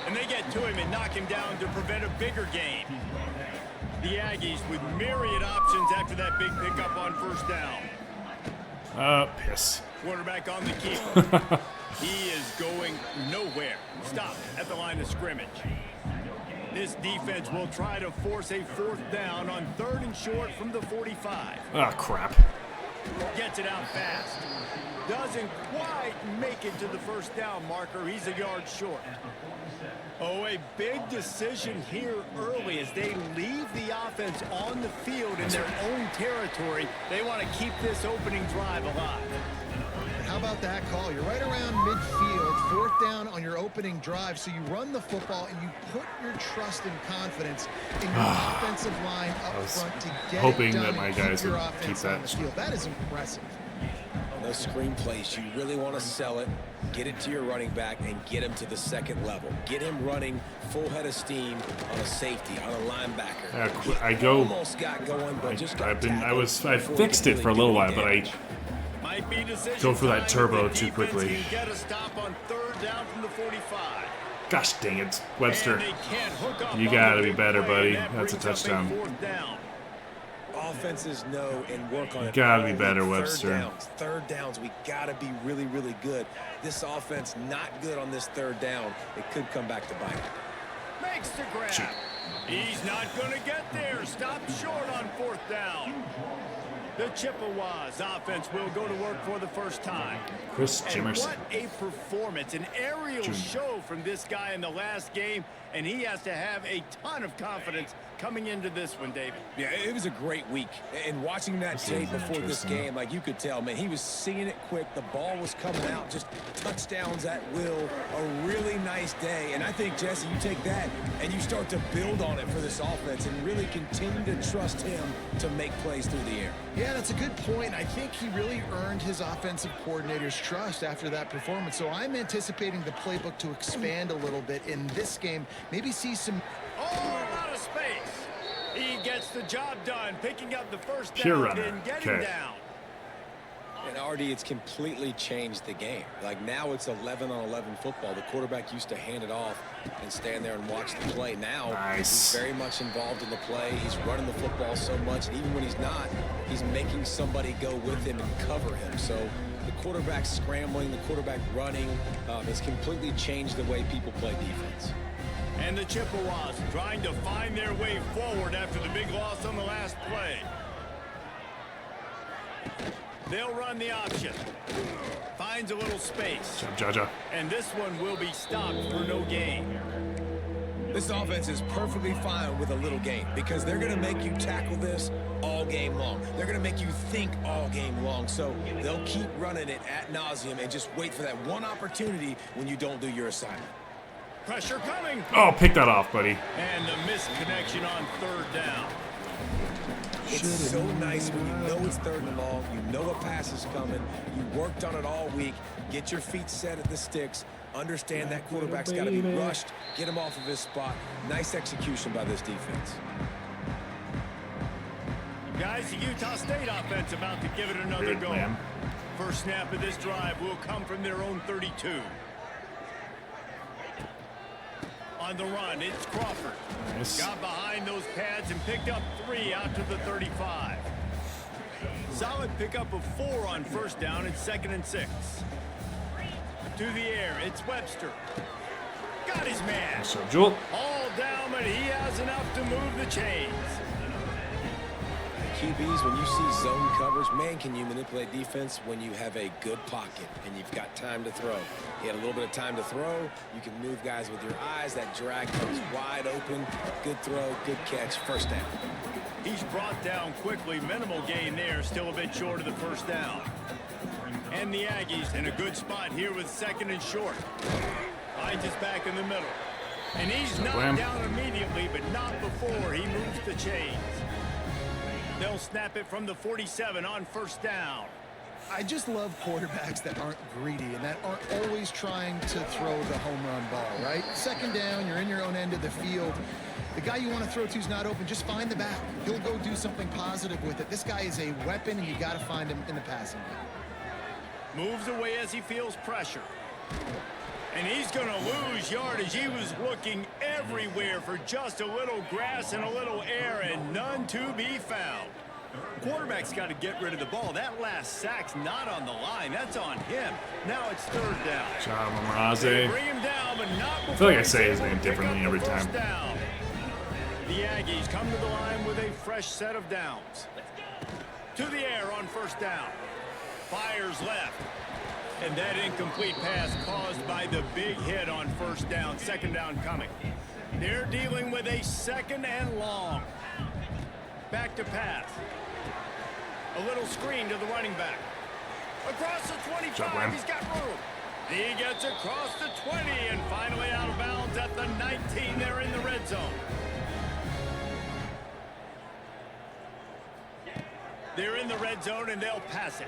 And they get to him and knock him down to prevent a bigger gain. The Aggies with myriad options after that big pickup on first down. Piss. Quarterback on the keeper. He is going nowhere. Stop at the line of scrimmage. This defense will try to force a fourth down on 3rd and short from the 45. Ah, crap. Gets it out fast. Doesn't quite make it to the first down marker. He's a yard short. Oh, a big decision here early as they leave the offense on the field in their own territory. They want to keep this opening drive alive. How about that call? You're right around midfield, 4th down on your opening drive, so you run the football and you put your trust and confidence in your offensive line up front to get hoping it done that my and guys keep your would offense keep on that. the field. That is impressive. Those screen plays, you really want to sell it, get it to your running back, and get him to the second level. Get him running full head of steam on a safety, on a linebacker. I go. Almost got going, but just got I fixed it for a little while, but I go for that turbo too quickly. Get a stop on 3rd down from the 45. Gosh dang it, Webster. And they can't hook up You on gotta the be big better, play, buddy. and that That's a brings up touchdown. 4th down. Offenses know and work on it. Gotta be all better, week. Webster. Third downs, we gotta be really, really good. This offense not good on this 3rd down. It could come back to bite. Makes the grab. Shoot. He's not going to get there. Stop short on 4th down. The Chippewas offense will go to work for the first time. Chris And Jimerson. what a performance. An aerial show from this guy in the last game, and he has to have a ton of confidence coming into this one, David. Yeah, it was a great week. And watching that tape before this game, like you could tell, man, he was seeing it quick. The ball was coming out, just touchdowns at will. A really nice day. And I think, Jesse, you take that and you start to build on it for this offense and really continue to trust him to make plays through the air. Yeah, that's a good point. I think he really earned his offensive coordinator's trust after that performance. So I'm anticipating the playbook to expand a little bit in this game. Maybe see some... Oh, out of space. He gets the job done, picking up the first Pure down runner. and getting Okay. down. And RD, it's completely changed the game. Like now it's 11-on-11 football. The quarterback used to hand it off and stand there and watch the play. Now Nice. he's very much involved in the play. He's running the football so much. And even when he's not, he's making somebody go with him and cover him. So the quarterback scrambling, the quarterback running has completely changed the way people play defense. And the Chippewas trying to find their way forward after the big loss on the last play. They'll run the option. Finds a little space. Jaja. And this one will be stopped for no gain. This offense is perfectly fine with a little game because they're going to make you tackle this all game long. They're going to make you think all game long. So they'll keep running it ad nauseum and just wait for that one opportunity when you don't do your assignment. Pressure coming. Oh, pick that off, buddy. And the missed connection on 3rd down. It's so nice when you know it's 3rd and long, you know a pass is coming, you worked on it all week, get your feet set at the sticks, understand that quarterback's got to be rushed, get him off of his spot. Nice execution by this defense. Guys, the Utah State offense about to give it another Great go. plan. First snap of this drive will come from their own 32. On the run, it's Crawford. Nice. Got behind those pads and picked up 3 out to the 35. Solid pickup of 4 on first down and 2nd and 6. To the air, it's Webster. Got his man. So, Jewel. All down, but he has enough to move the chains. QBs, when you see zone covers, man, can you manipulate defense when you have a good pocket and you've got time to throw. He had a little bit of time to throw. You can move guys with your eyes. That drag comes wide open. Good throw, good catch, first down. He's brought down quickly. Minimal gain there, still a bit short of the first down. And the Aggies in a good spot here with 2nd and short. Hyde is back in the middle. And he's knocked down immediately, but not before he moves the chains. They'll snap it from the 47 on first down. I just love quarterbacks that aren't greedy and that aren't always trying to throw the home run ball, right? 2nd down, you're in your own end of the field. The guy you want to throw to is not open. Just find the back. He'll go do something positive with it. This guy is a weapon, and you got to find him in the passing game. Moves away as he feels pressure. And he's going to lose yardage. He was looking everywhere for just a little grass and a little air, and none to be found. Quarterback's got to get rid of the ball. That last sack's not on the line. That's on him. Now it's 3rd down. Ciao, Mamarazzi. Bring him down, but not before I feel like I say his name differently every time. Down. The Aggies come to the line with a fresh set of downs. To the air on first down. Fires left. And that incomplete pass caused by the big hit on first down. 2nd down coming. They're dealing with a 2nd and long. Back to pass. A little screen to the running back. Across the 25, he's got room. He gets across the 20 and finally out of bounds at the 19. They're in the red zone. They're in the red zone and they'll pass it.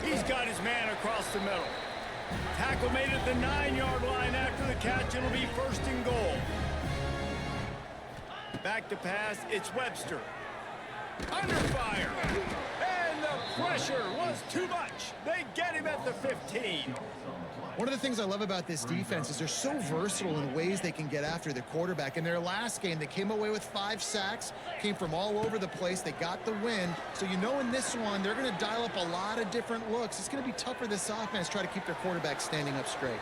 He's got his man across the middle. Tackle made at the 9-yard line after the catch. It'll be 1st and goal. Back to pass. It's Webster. Under fire. And the pressure was too much. They get him at the 15. One of the things I love about this defense is they're so versatile in ways they can get after the quarterback. In their last game, they came away with 5 sacks, came from all over the place. They got the win. So you know in this one, they're going to dial up a lot of different looks. It's going to be tough for this offense to try to keep their quarterback standing up straight.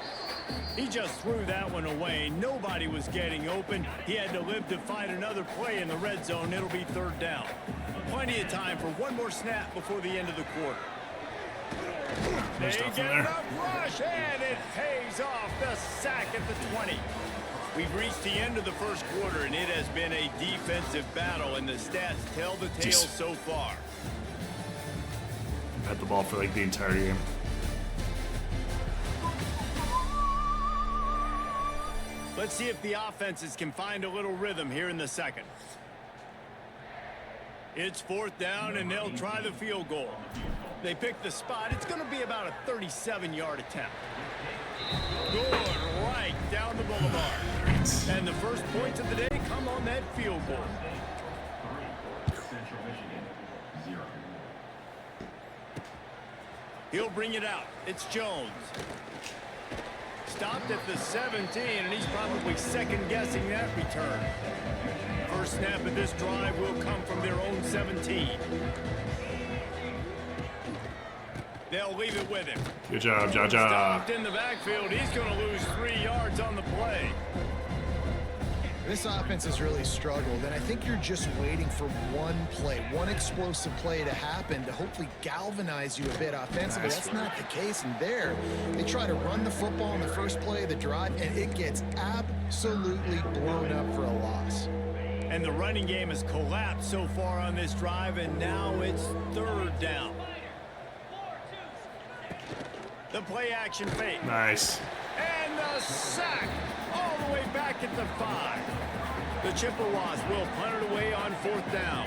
He just threw that one away. Nobody was getting open. He had to live to find another play in the red zone. It'll be 3rd down. Plenty of time for one more snap before the end of the quarter. They get enough rush, and it pays off the sack at the 20. We've reached the end of the first quarter, and it has been a defensive battle, and the stats tell the tale so far. Had the ball for like the entire game. Let's see if the offenses can find a little rhythm here in the 2nd. It's 4th down, and they'll try the field goal. They pick the spot. It's going to be about a 37-yard attempt. Good right down the boulevard. And the first points of the day come on that field goal. He'll bring it out. It's Jones. Stopped at the 17, and he's probably second-guessing that return. First snap of this drive will come from their own 17. They'll leave it with him. Good job, Jaja. Stopped in the backfield. He's going to lose 3 yards on the play. This offense has really struggled, and I think you're just waiting for one play, one explosive play to happen to hopefully galvanize you a bit offensively. That's not the case, and there they try to run the football on the first play of the drive, and it gets absolutely blown up for a loss. And the running game has collapsed so far on this drive, and now it's 3rd down. The play action fake. Nice. And the sack all the way back at the 5. The Chippewas will punt it away on 4th down.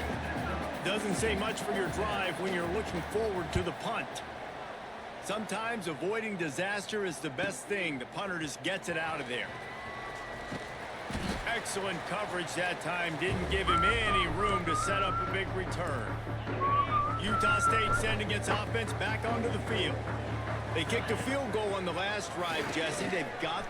Doesn't say much for your drive when you're looking forward to the punt. Sometimes avoiding disaster is the best thing. The punter just gets it out of there. Excellent coverage that time. Didn't give him any room to set up a big return. Utah State sending its offense back onto the field. They kicked a field goal on the last drive, Jesse. They've got...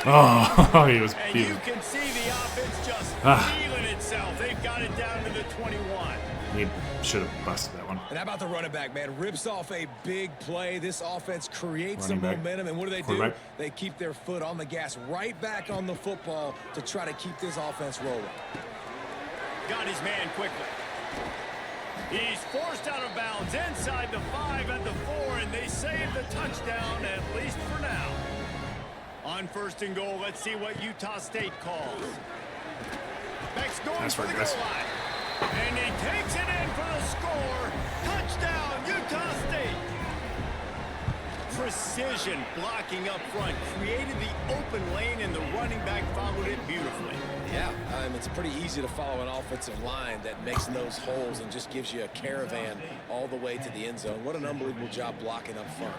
Oh, he was... And you can see the offense just feeling itself. They've got it down to the 21. He should have busted that one. And how about the running back, man? Rips off a big play. This offense creates some momentum. And what do? They keep their foot on the gas, right back on the football to try to keep this offense rolling. Got his man quickly. He's forced out of bounds inside the 5 and the 4, and they save the touchdown, at least for now. On 1st and goal, let's see what Utah State calls. Beck's going for the goal line. And he takes it in for the score. Touchdown, Utah State. Precision blocking up front created the open lane, and the running back followed it beautifully. Yeah, it's pretty easy to follow an offensive line that makes those holes and just gives you a caravan all the way to the end zone. What an unbelievable job blocking up front.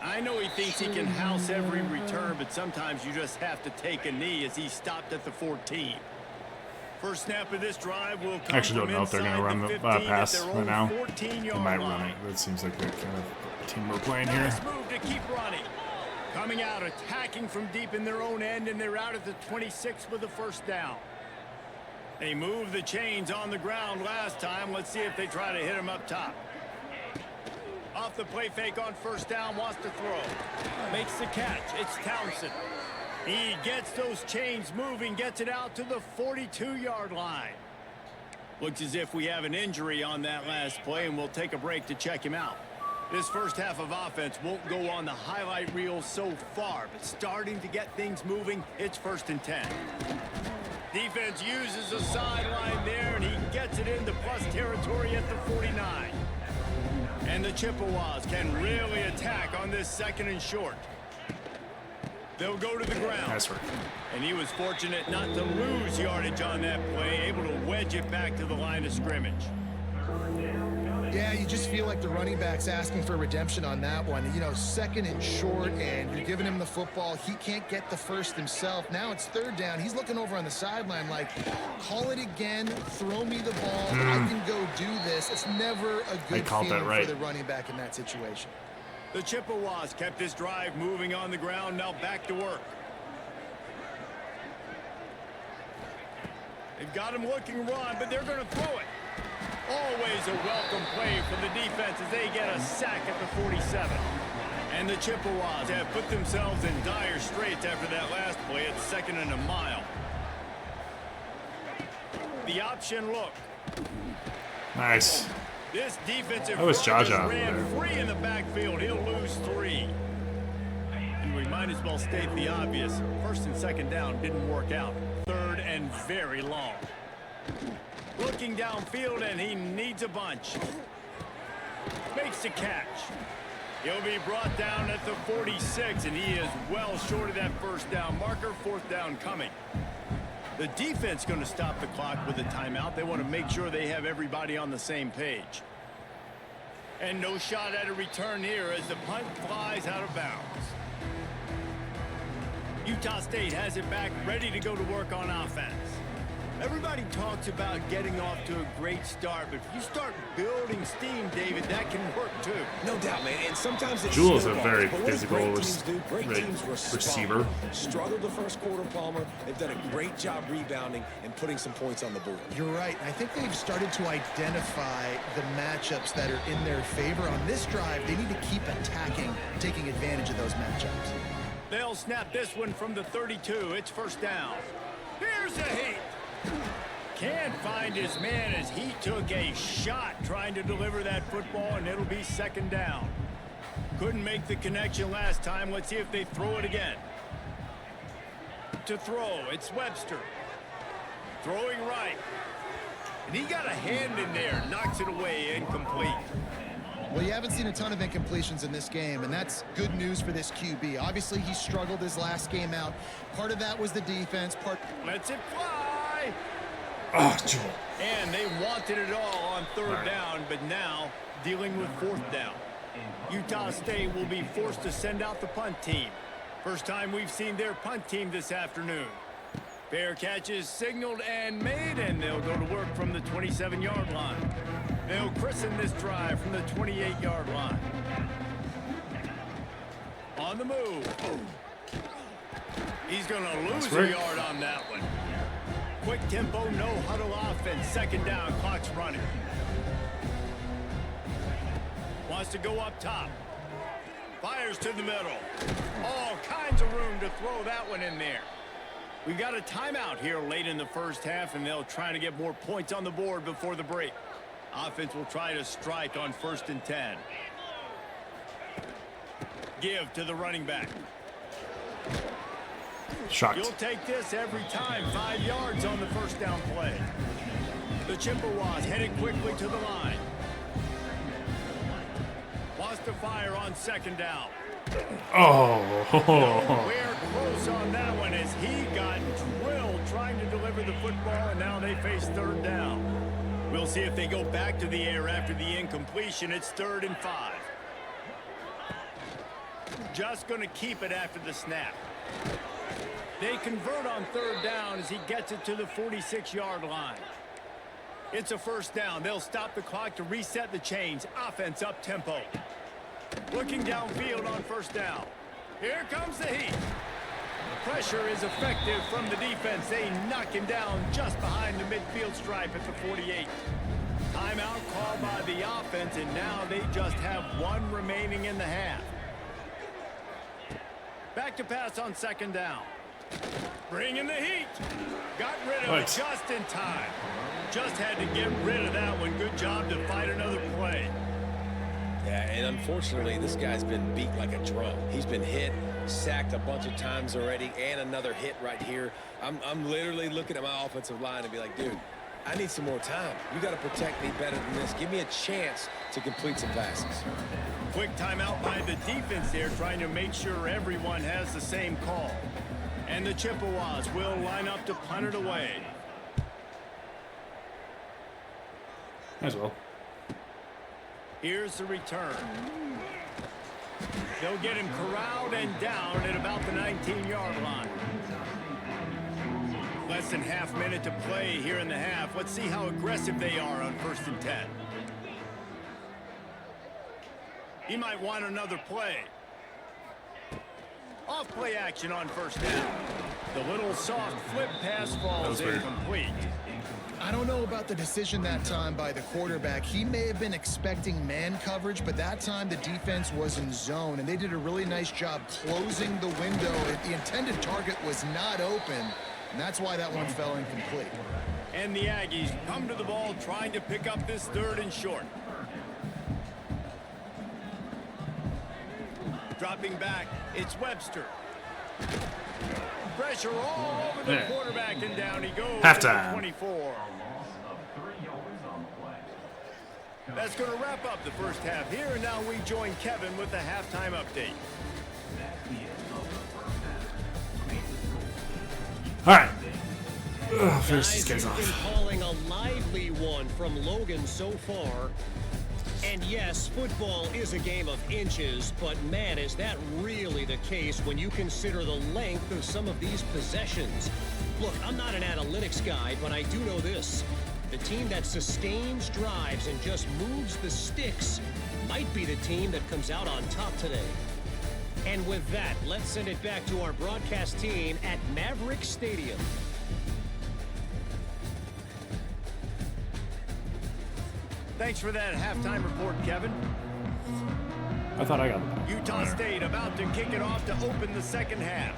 I know he thinks he can house every return, but sometimes you just have to take a knee as he stopped at the 14. First snap of this drive will come. I actually don't know if they're going to run the pass right now. They might run it. That seems like the kind of team we're playing here. Nice move to keep running. Coming out, attacking from deep in their own end, and they're out at the 26 with the first down. They moved the chains on the ground last time. Let's see if they try to hit him up top. Off the play fake on 1st down, wants to throw. Makes the catch. It's Townsend. He gets those chains moving, gets it out to the 42-yard line. Looks as if we have an injury on that last play, and we'll take a break to check him out. This first half of offense won't go on the highlight reel so far, but starting to get things moving, it's 1st and 10. Defense uses the sideline there, and he gets it into plus territory at the 49. And the Chippewas can really attack on this 2nd and short. They'll go to the ground. Nice work. And he was fortunate not to lose yardage on that play, able to wedge it back to the line of scrimmage. Yeah, you just feel like the running back's asking for redemption on that one. 2nd and short, and you're giving him the football. He can't get the first himself. Now it's 3rd down. He's looking over on the sideline like, call it again, throw me the ball, I can go do this. It's never a good feeling for the running back in that situation. The Chippewas kept this drive moving on the ground, now back to work. They've got him looking run, but they're going to throw it. Always a welcome play for the defense as they get a sack at the 47. And the Chippewas have put themselves in dire straits after that last play. It's 2nd and a mile. The option look. Nice. This defensive ran free in the backfield. He'll lose 3. And we might as well state the obvious. 1st and 2nd down didn't work out. 3rd and very long. Looking downfield, and he needs a bunch. Makes the catch. He'll be brought down at the 46, and he is well short of that 1st down marker. 4th down coming. The defense going to stop the clock with a timeout. They want to make sure they have everybody on the same page. And no shot at a return here as the punt flies out of bounds. Utah State has it back, ready to go to work on offense. Everybody talks about getting off to a great start, but if you start building steam, David, that can work too. No doubt, man. And sometimes it's Jewel's a very physical receiver. Struggled the first quarter, Palmer. They've done a great job rebounding and putting some points on the board. You're right. I think they've started to identify the matchups that are in their favor. On this drive, they need to keep attacking, taking advantage of those matchups. They'll snap this one from the 32. It's 1st down. Here's a hit. Can't find his man as he took a shot trying to deliver that football, and it'll be 2nd down. Couldn't make the connection last time. Let's see if they throw it again. To throw, it's Webster. Throwing right. And he got a hand in there, knocks it away, incomplete. Well, you haven't seen a ton of incompletions in this game, and that's good news for this QB. Obviously, he struggled his last game out. Part of that was the defense. Lets it fly. Oh, Joel. And they wanted it all on 3rd down, but now dealing with 4th down. Utah State will be forced to send out the punt team. First time we've seen their punt team this afternoon. Fair catch is signaled and made, and they'll go to work from the 27-yard line. They'll christen this drive from the 28-yard line. On the move. He's going to lose a yard on that one. quick tempo, no huddle offense. Second down, clock's running. Wants to go up top. Fires to the middle. All kinds of room to throw that one in there. We got a timeout here late in the first half, and they'll try to get more points on the board before the break. Offense will try to strike on 1st and 10. Give to the running back. Shocked. You'll take this every time. 5 yards on the first down play. The Chippewas headed quickly to the line. Wants to fire on 2nd down. Oh. We're close on that one as he got drilled trying to deliver the football, and now they face 3rd down. We'll see if they go back to the air after the incompletion. It's 3rd and 5. Just going to keep it after the snap. They convert on 3rd down as he gets it to the 46-yard line. It's a 1st down. They'll stop the clock to reset the chains. Offense up tempo. Looking downfield on 1st down. Here comes the heat. Pressure is effective from the defense. They knock him down just behind the midfield stripe at the 48. Timeout called by the offense, and now they just have 1 remaining in the half. Back to pass on 2nd down. Bringing the heat. Got rid of it just in time. Just had to get rid of that one. Good job to fight another play. Yeah, and unfortunately, this guy's been beat like a drum. He's been hit, sacked a bunch of times already, and another hit right here. I'm literally looking at my offensive line and be like, dude, I need some more time. You got to protect me better than this. Give me a chance to complete some passes. Quick timeout by the defense there, trying to make sure everyone has the same call. And the Chippewas will line up to punt it away. As well. Here's the return. They'll get him corralled and down at about the 19-yard line. Less than half minute to play here in the half. Let's see how aggressive they are on 1st and 10. He might want another play. Off play action on 1st down. The little soft flip pass falls incomplete. I don't know about the decision that time by the quarterback. He may have been expecting man coverage, but that time the defense was in zone, and they did a really nice job closing the window. The intended target was not open, and that's why that one fell incomplete. And the Aggies come to the ball trying to pick up this 3rd and short. Dropping back, it's Webster. Pressure all over the quarterback, and down he goes. Halftime. 24. That's going to wrap up the first half here, and now we join Kevin with the halftime update. All right. Finish these guys Guys, off. you've been calling a lively one from Logan so far. And yes, football is a game of inches, but man, is that really the case when you consider the length of some of these possessions. Look, I'm not an analytics guy, but I do know this. The team that sustains drives and just moves the sticks might be the team that comes out on top today. And with that, let's send it back to our broadcast team at Maverick Stadium. Thanks for that halftime report, Kevin. I thought I got it. Utah State about to kick it off to open the second half.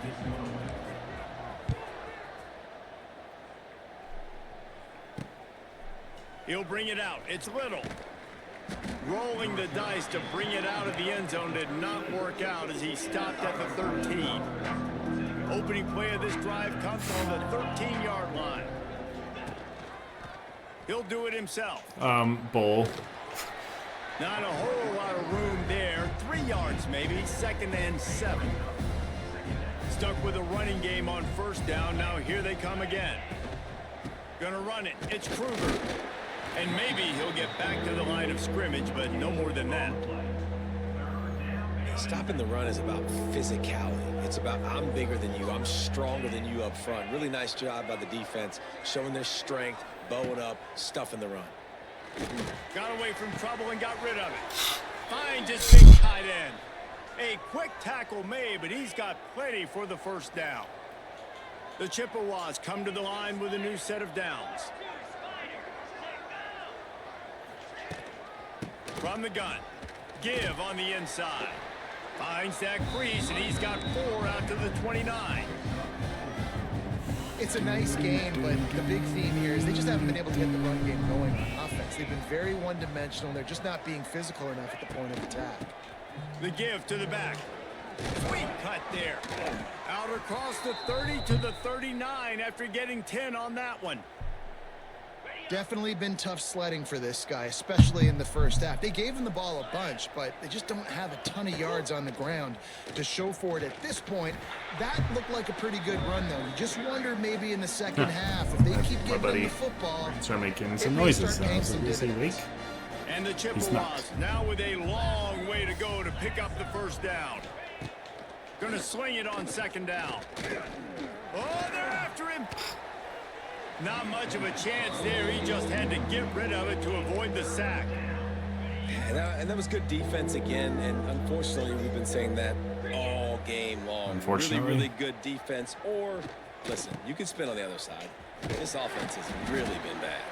He'll bring it out. It's Little. Rolling the dice to bring it out of the end zone did not work out as he stopped at the 13. Opening play of this drive comes on the 13-yard line. He'll do it himself. Bowl. Not a whole lot of room there. 3 yards maybe. 2nd and 7. Stuck with a running game on 1st down. Now here they come again. Gonna run it. It's Kruger. And maybe he'll get back to the line of scrimmage, but no more than that. Stopping the run is about physicality. It's about I'm bigger than you. I'm stronger than you up front. Really nice job by the defense, showing their strength, bowing up, stuffing the run. Got away from trouble and got rid of it. Finds his big tight end. A quick tackle made, but he's got plenty for the 1st down. The Chippewas come to the line with a new set of downs. From the gun, give on the inside. Finds that crease, and he's got 4 out to the 29. It's a nice game, but the big theme here is they just haven't been able to get the run game going on offense. They've been very one-dimensional. They're just not being physical enough at the point of attack. The give to the back. Sweet cut there. Out across the 30 to the 39 after getting 10 on that one. Definitely been tough sledding for this guy, especially in the first half. They gave him the ball a bunch, but they just don't have a ton of yards on the ground to show for it at this point. That looked like a pretty good run, though. You just wonder maybe in the second half if they keep getting them the football. Start making some noises now. Is he weak? And the Chippewas now with a long way to go to pick up the first down. Gonna sling it on second down. Oh, they're after him. Not much of a chance there. He just had to get rid of it to avoid the sack. And that was good defense again. And unfortunately, we've been saying that all game long. Unfortunately. Really, really good defense. Or, listen, you could spin on the other side. This offense has really been bad.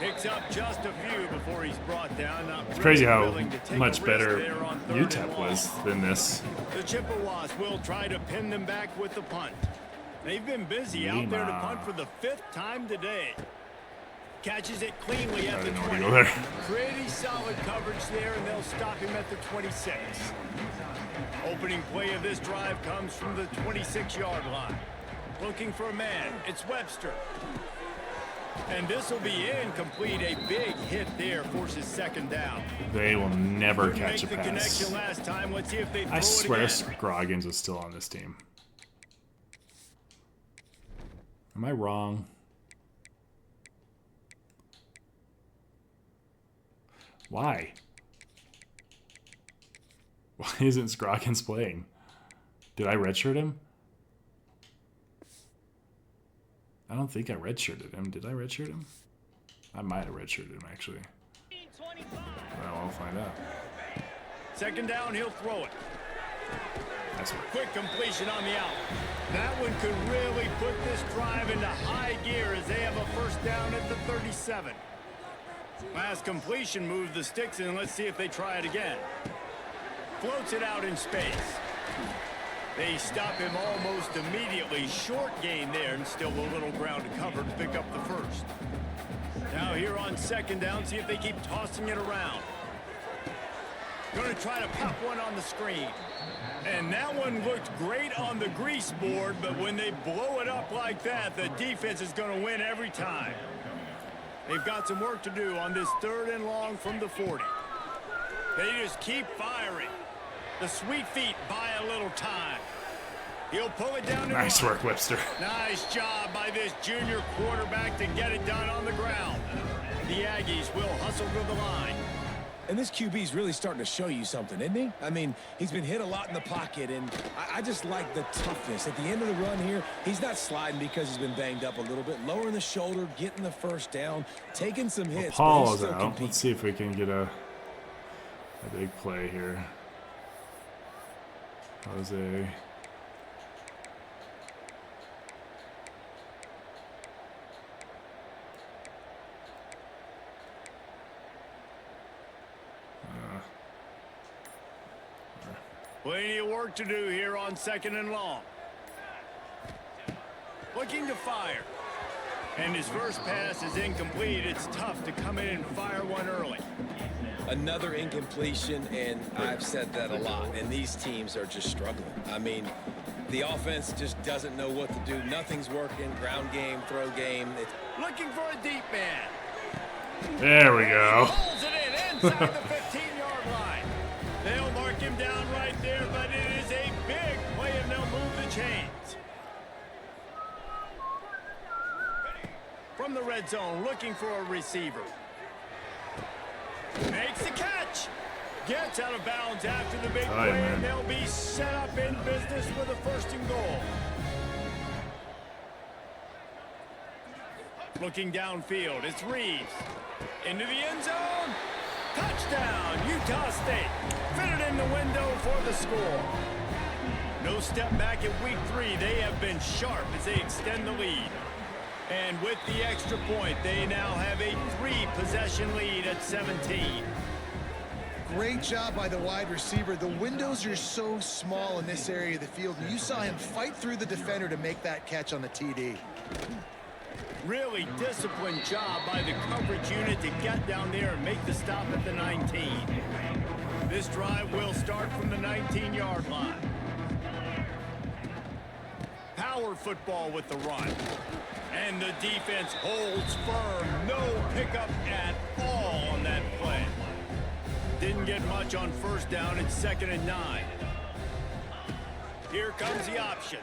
Picks up just a few before he's brought down. It's crazy how much better UTEP was than this. The Chippewas will try to pin them back with the punt. They've been busy out there to punt for the 5th time today. Catches it cleanly at the 20. Pretty solid coverage there, and they'll stop him at the 26. Opening play of this drive comes from the 26-yard line. Looking for a man. It's Webster. And this will be incomplete. A big hit there forces second down. They will never catch a pass. Connection last time. Let's see if they throw I swear it again. Scroggins is still on this team. Am I wrong? Why? Why isn't Scroggins playing? Did I redshirt him? I don't think I redshirted him. Did I redshirt him? I might have redshirted him, actually. Well, I'll find out. Second down, he'll throw it. Nice work. Quick completion on the out. That one could really put this drive into high gear as they have a first down at the 37. Last completion moved the sticks in. Let's see if they try it again. Floats it out in space. They stop him almost immediately. Short gain there, and still a little ground to cover to pick up the first. Now here on second down, see if they keep tossing it around. Going to try to pop one on the screen. And that one looked great on the grease board, but when they blow it up like that, the defense is going to win every time. They've got some work to do on this 3rd and long from the 40. They just keep firing. The sweet feet buy a little time. He'll pull it down. Nice work, Webster. Nice job by this junior quarterback to get it done on the ground. The Aggies will hustle to the line. And this QB's really starting to show you something, isn't he? I mean, he's been hit a lot in the pocket, and I just like the toughness. At the end of the run here, he's not sliding because he's been banged up a little bit. Lowering the shoulder, getting the first down, taking some hits. Paul is out. Competing. Let's see if we can get a big play here. Jose. Plenty of work to do here on 2nd and long. Looking to fire. And his first pass is incomplete. It's tough to come in and fire one early. Another incompletion, and I've said that a lot, and these teams are just struggling. I mean, the offense just doesn't know what to do. Nothing's working. Ground game, throw game. It's looking for a deep man. There we go. Pulls it in inside the 15-yard line. They'll mark him down right there, but it is a big play, and they'll move the chains. From the red zone, looking for a receiver. Makes the catch. Gets out of bounds after the big play, and they'll be set up in business with a 1st and goal. Looking downfield, it's Reeves. Into the end zone. Touchdown, Utah State. Fitted in the window for the score. No step back in week 3. They have been sharp as they extend the lead. And with the extra point, they now have a 3-possession lead at 17. Great job by the wide receiver. The windows are so small in this area of the field. You saw him fight through the defender to make that catch on the TD. Really disciplined job by the coverage unit to get down there and make the stop at the 19. This drive will start from the 19-yard line. Power football with the run. And the defense holds firm. No pickup at all on that play. Didn't get much on first down. It's 2nd and 9. Here comes the option.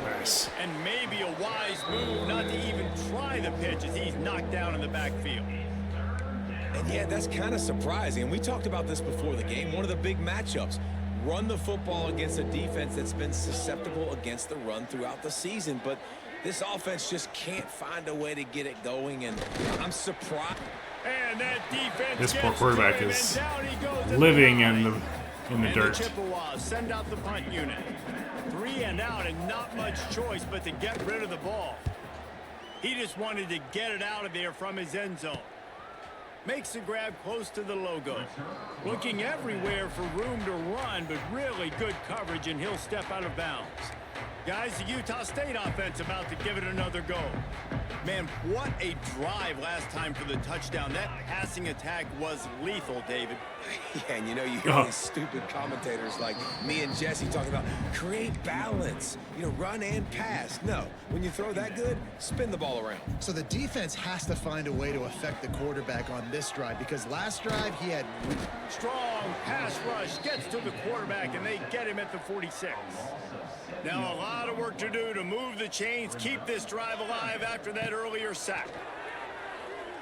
Nice. And maybe a wise move not to even try the pitch as he's knocked down in the backfield. And yeah, that's kind of surprising. And we talked about this before the game. One of the big matchups. Run the football against a defense that's been susceptible against the run throughout the season. But this offense just can't find a way to get it going. And I'm surprised. And that defense This poor quarterback is living in the dirt. The Chippewas send out the punt unit. 3 and out and not much choice but to get rid of the ball. He just wanted to get it out of there from his end zone. Makes the grab close to the logo. Looking everywhere for room to run, but really good coverage, and he'll step out of bounds. Guys, the Utah State offense about to give it another go. Man, what a drive last time for the touchdown. That passing attack was lethal, David. Yeah, and you know, you hear these stupid commentators like me and Jesse talking about create balance, you know, run and pass. No, when you throw that good, spin the ball around. So the defense has to find a way to affect the quarterback on this drive, because last drive he had strong pass rush, gets to the quarterback, and they get him at the 46. Now a lot of work to do to move the chains, keep this drive alive after that earlier sack.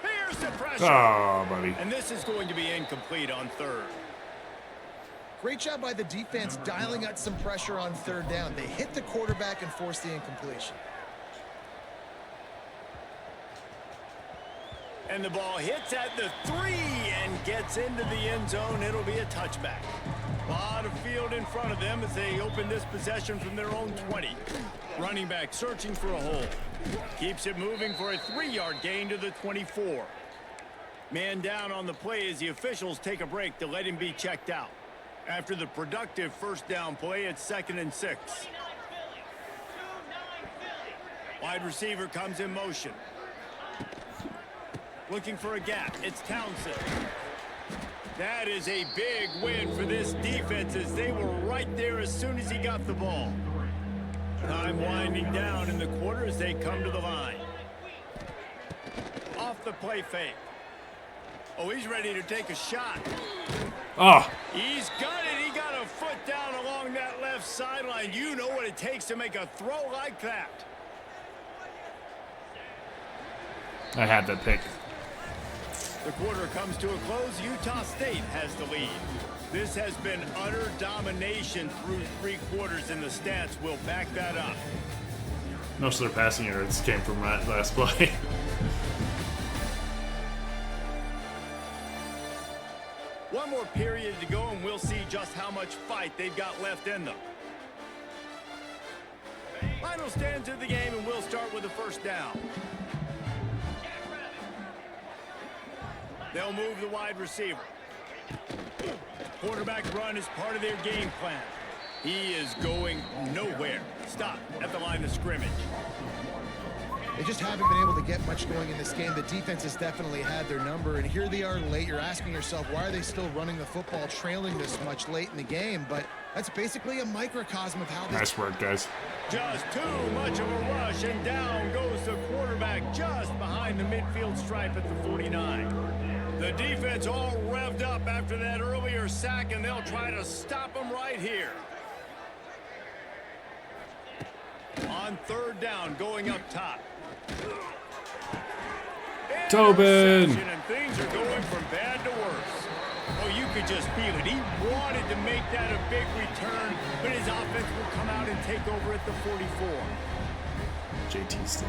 Here's the pressure. Oh, buddy. And this is going to be incomplete on 3rd. Great job by the defense dialing out some pressure on 3rd down. They hit the quarterback and forced the incompletion. And the ball hits at the 3 and gets into the end zone. It'll be a touchback. A lot of field in front of them as they open this possession from their own 20. Running back searching for a hole. Keeps it moving for a 3-yard gain to the 24. Man down on the play as the officials take a break to let him be checked out. After the productive first down play, it's 2nd and 6. Wide receiver comes in motion. Looking for a gap. It's Townsend. That is a big win for this defense as they were right there as soon as he got the ball. Time winding down in the quarter as they come to the line. Off the play fake. Oh, he's ready to take a shot. Oh. He's got it. He got a foot down along that left sideline. You know what it takes to make a throw like that. I had that pick. The quarter comes to a close. Utah State has the lead. This has been utter domination through 3 quarters, and the stats will back that up. Most of their passing yards came from that last play. One more period to go, and we'll see just how much fight they've got left in them. Final stanza of the game, and we'll start with the first down. They'll move the wide receiver. Quarterback run is part of their game plan. He is going nowhere. Stop at the line of scrimmage. They just haven't been able to get much going in this game. The defense has definitely had their number, and here they are late. You're asking yourself, why are they still running the football, trailing this much late in the game? But that's basically a microcosm of how this... Nice work, guys. Just too much of a rush, and down goes the quarterback just behind the midfield stripe at the 49. The defense all revved up after that earlier sack, and they'll try to stop him right here. On 3rd down, going up top. Tobin! And things are going from bad to worse. Oh, you could just feel it. He wanted to make that a big return, but his offense will come out and take over at the 44. JT still.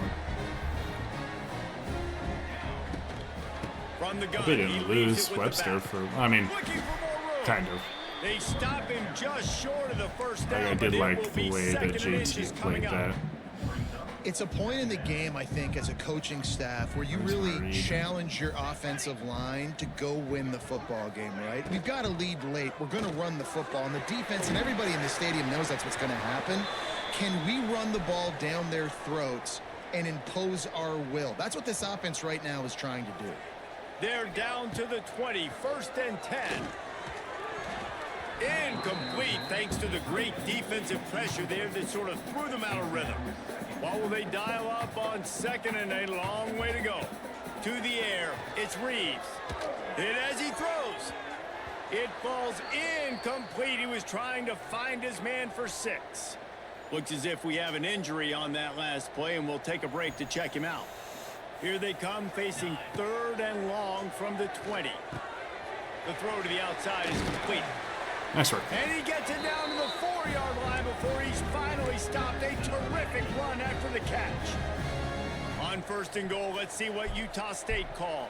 From the gun, They didn't lose Webster for, I mean, kind of. They stop him just short of the first down. I did like the way that JT played that. It's a point in the game, I think, as a coaching staff where you really challenge your offensive line to go win the football game, right? We've got to lead late. We're going to run the football. And the defense and everybody in the stadium knows that's what's going to happen. Can we run the ball down their throats and impose our will? That's what this offense right now is trying to do. They're down to the 20, 1st and 10. Incomplete thanks to the great defensive pressure there that sort of threw them out of rhythm. What will they dial up on 2nd and a long way to go? To the air, it's Reeves. Hit as he throws. It falls incomplete. He was trying to find his man for 6. Looks as if we have an injury on that last play, and we'll take a break to check him out. Here they come, facing 3rd and long from the 20. The throw to the outside is complete. Nice work. And he gets it down to the 4-yard line before he's finally stopped. A terrific run after the catch. On 1st and goal, let's see what Utah State calls.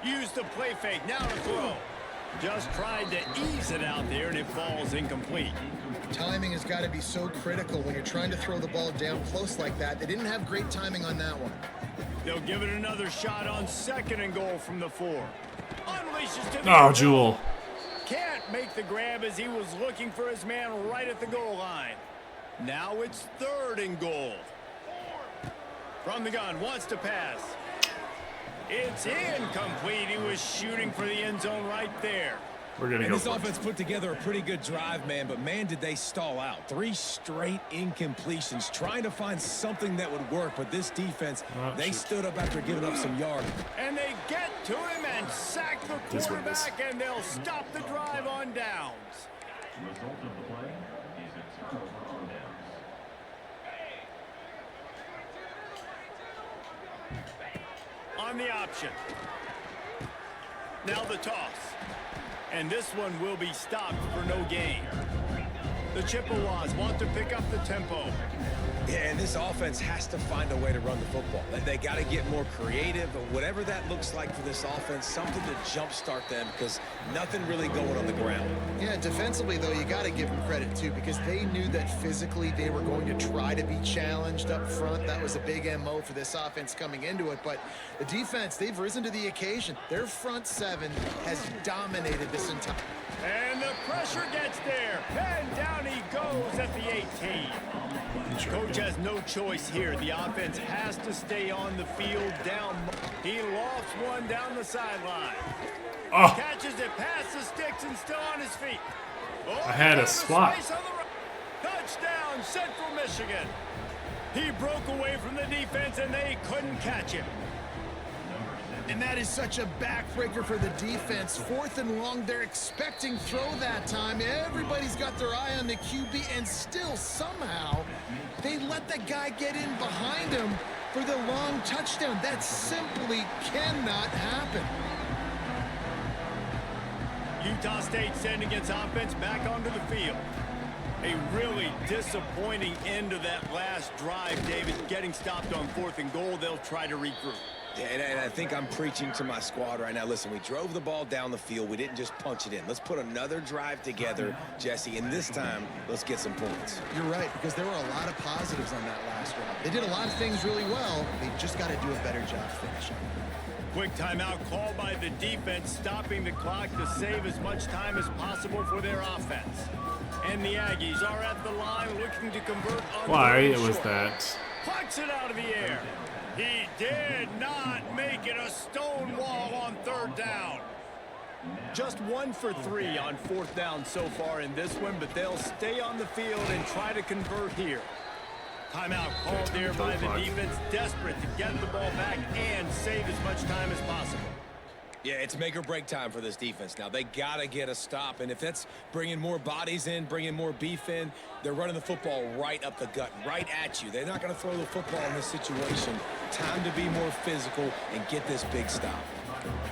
Use the play fake, now to throw. Just tried to ease it out there, and it falls incomplete. Timing has got to be so critical when you're trying to throw the ball down close like that. They didn't have great timing on that one. They'll give it another shot on 2nd and goal from the 4. Unleashes to the Oh, Jewel. Can't make the grab as he was looking for his man right at the goal line. Now it's 3rd and goal. From the gun, wants to pass. It's incomplete. He was shooting for the end zone right there. We're going to go this offense put together a pretty good drive, man, but man, did they stall out. 3 straight incompletions, trying to find something that would work, but this defense, they stood up after giving up some yards. And they get to him and sack the quarterback, and they'll stop the drive on downs. Result of the play is a turnover on downs. On the option. Now the toss. And this one will be stopped for no gain. The Chippewas want to pick up the tempo. Yeah, and this offense has to find a way to run the football. They got to get more creative, but whatever that looks like for this offense, something to jumpstart them because nothing really going on the ground. Yeah, defensively, though, you got to give them credit, too, because they knew that physically they were going to try to be challenged up front. That was a big MO for this offense coming into it. But the defense, they've risen to the occasion. Their front 7 has dominated this entire... And the pressure gets there. And down he goes at the 18. Coach has no choice here. The offense has to stay on the field down. He lofts one down the sideline. Oh. Catches it past the sticks and still on his feet. Oh, I had a spot. Touchdown, Central Michigan. He broke away from the defense and they couldn't catch him. And that is such a backbreaker for the defense. 4th and long, they're expecting throw that time. Everybody's got their eye on the QB, and still somehow they let the guy get in behind him for the long touchdown. That simply cannot happen. Utah State sending its offense back onto the field. A really disappointing end of that last drive, David. Getting stopped on 4th and goal, they'll try to regroup. Yeah, and I think I'm preaching to my squad right now. Listen, we drove the ball down the field. We didn't just punch it in. Let's put another drive together, Jesse, and this time, let's get some points. You're right, because there were a lot of positives on that last drive. They did a lot of things really well. They just got to do a better job finishing. Quick timeout called by the defense, stopping the clock to save as much time as possible for their offense. And the Aggies are at the line looking to convert on Why the was short. that? Plucks it out of the air. He did not make it a stone wall on 3rd down. Just 1 for 3 on 4th down so far in this one, but they'll stay on the field and try to convert here. Timeout called there by the defense, desperate to get the ball back and save as much time as possible. Yeah, it's make or break time for this defense now. They got to get a stop, and if that's bringing more bodies in, bringing more beef in, they're running the football right up the gut, right at you. They're not going to throw the football in this situation. Time to be more physical and get this big stop.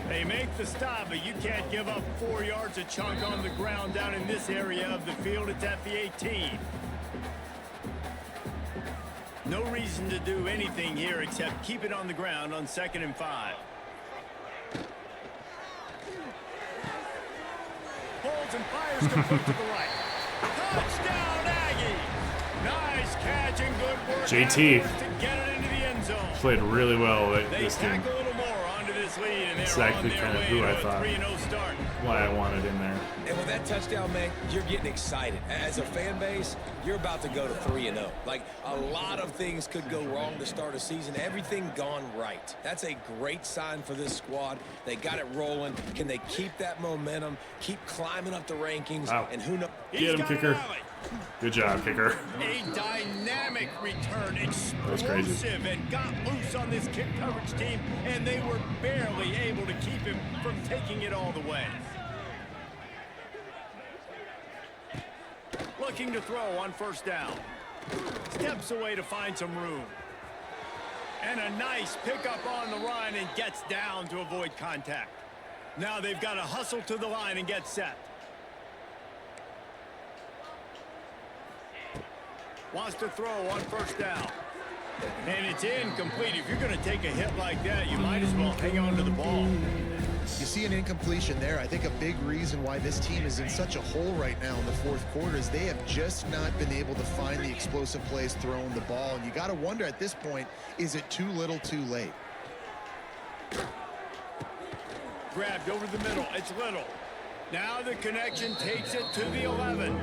They make the stop, but you can't give up 4 yards a chunk on the ground down in this area of the field. It's at the 18. No reason to do anything here except keep it on the ground on 2nd and 5. curls and fires complete to the right. Touchdown, Aggie! Nice catch and good work. JT to get it into the end zone. played really well They this game. tack a little more onto this lead, and they're Exactly on their kind of way who to I a thought. 3-0 start. Why I wanted in there. And with that touchdown, man, you're getting excited. As a fan base, you're about to go to 3-0. Like, a lot of things could go wrong to start a season. Everything gone right. That's a great sign for this squad. They got it rolling. Can they keep that momentum, keep climbing up the rankings? Wow. And who knows? Get him, kicker. Good job, kicker. A dynamic return, was crazy. explosive, and got loose on this kick coverage team, and they were barely able to keep him from taking it all the way. Looking to throw on first down. Steps away to find some room. And a nice pickup on the run and gets down to avoid contact. Now they've got to hustle to the line and get set. Wants to throw on first down. And it's incomplete. If you're going to take a hit like that, you might as well hang on to the ball. You see an incompletion there. I think a big reason why this team is in such a hole right now in the fourth quarter is they have just not been able to find the explosive plays throwing the ball. And you got to wonder at this point, is it too little too late? Grabbed over the middle. It's Little. Now the connection takes it to the 11.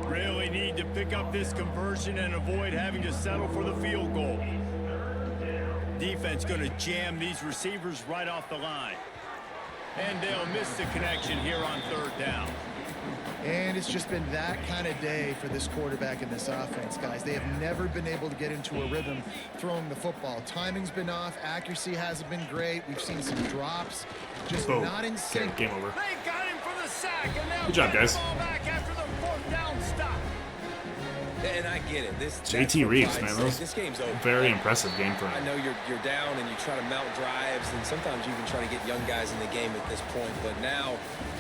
Really need to pick up this conversion and avoid having to settle for the field goal. Defense going to jam these receivers right off the line. And they'll miss the connection here on third down. And it's just been that kind of day for this quarterback and this offense, guys. They have never been able to get into a rhythm throwing the football. Timing's been off. Accuracy hasn't been great. We've seen some drops. Just Boom. not in sync. Okay, game over. They got him for the sack, and now Good job, get the guys. ball back after the fourth down stop. And I get it. JT Reeves, man, that was this game's over. very impressive game for I him. know you're down and you try to mount drives, and sometimes you even try to get young guys in the game at this point. But now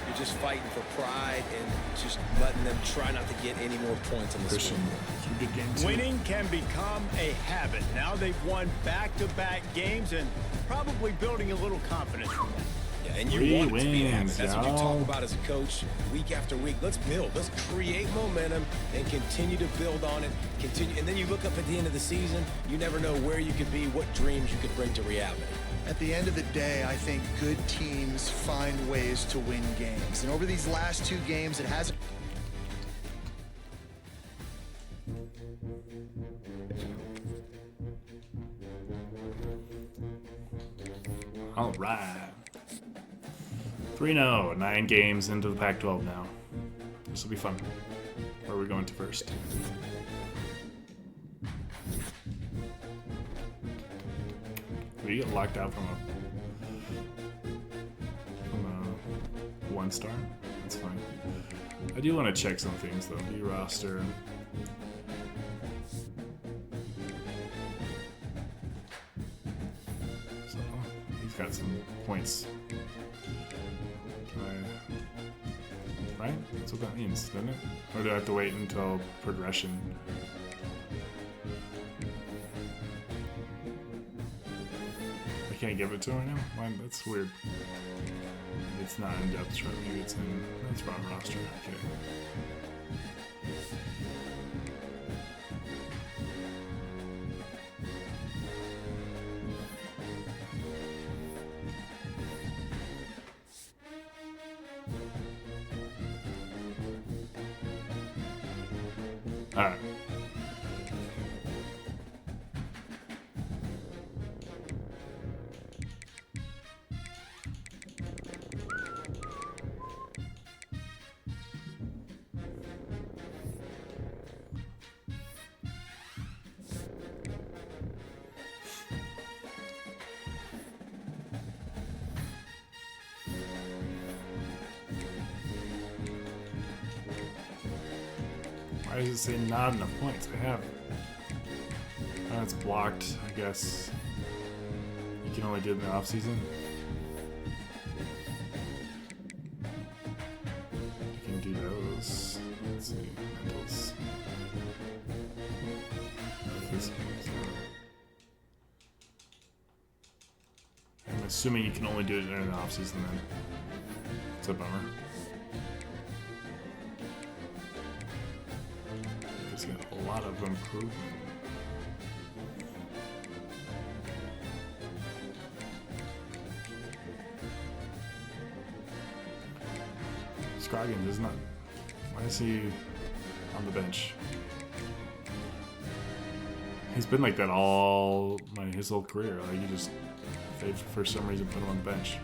you're just fighting for pride and just letting them try not to get any more points on this Christian, one. some good game too. Winning can become a habit. Now they've won back-to-back games and probably building a little confidence from that. Yeah, and you 3 want it to be a habit. wins, That's what you y'all. talk about as a coach week after week. Let's build. Let's create momentum and continue to build on it. Continue, and then you look up at the end of the season. You never know where you could be, what dreams you could bring to reality. At the end of the day, I think good teams find ways to win games. And over these last two games, it hasn't. All right. 3-0, 9 games into the Pac-12 now. This will be fun. Where are we going to first? We get locked out from a 1-star. That's fine. I do want to check some things though. The roster. So he's got some points. Right? That's what that means, doesn't it? Or do I have to wait until progression? I can't give it to her now? Why? That's weird. It's not in depth chart. Maybe it's in. That's wrong roster. Okay. All right. Why does it say not enough points? I have. Oh, it's blocked, I guess. You can only do it in the off season. You can do those. Let's see. Mentals. I'm assuming you can only do it in the off season then. It's a bummer. He's got a lot of improvement. Scroggins is not. Why is he on the bench? He's been like that all his whole career. Like they for some reason put him on the bench.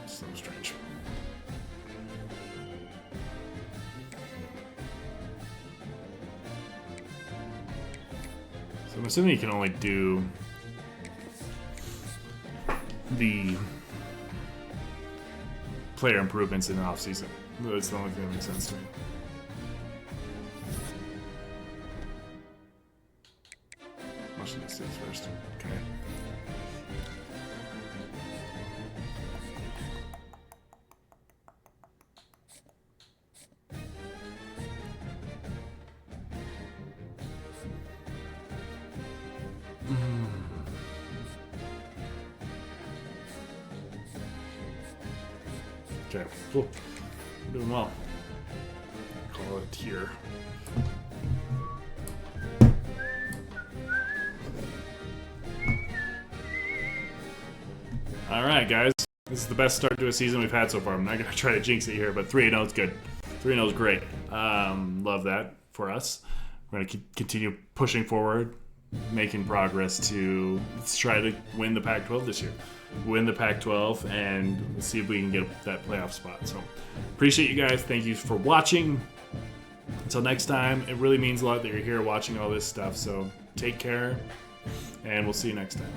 So strange. So I'm assuming you can only do the player improvements in the offseason. That's the only thing that makes sense to me. Washington State's first. Okay. Okay, cool. We're doing well. Call it here. All right, guys. This is the best start to a season we've had so far. I'm not going to try to jinx it here, but 3-0 is good. 3-0 is great. Love that for us. We're going to continue pushing forward, making progress to let's try to win the Pac-12 this year. Win the Pac-12, and we'll see if we can get that playoff spot. So, appreciate you guys. Thank you for watching. Until next time, it really means a lot that you're here watching all this stuff. So, take care, and we'll see you next time.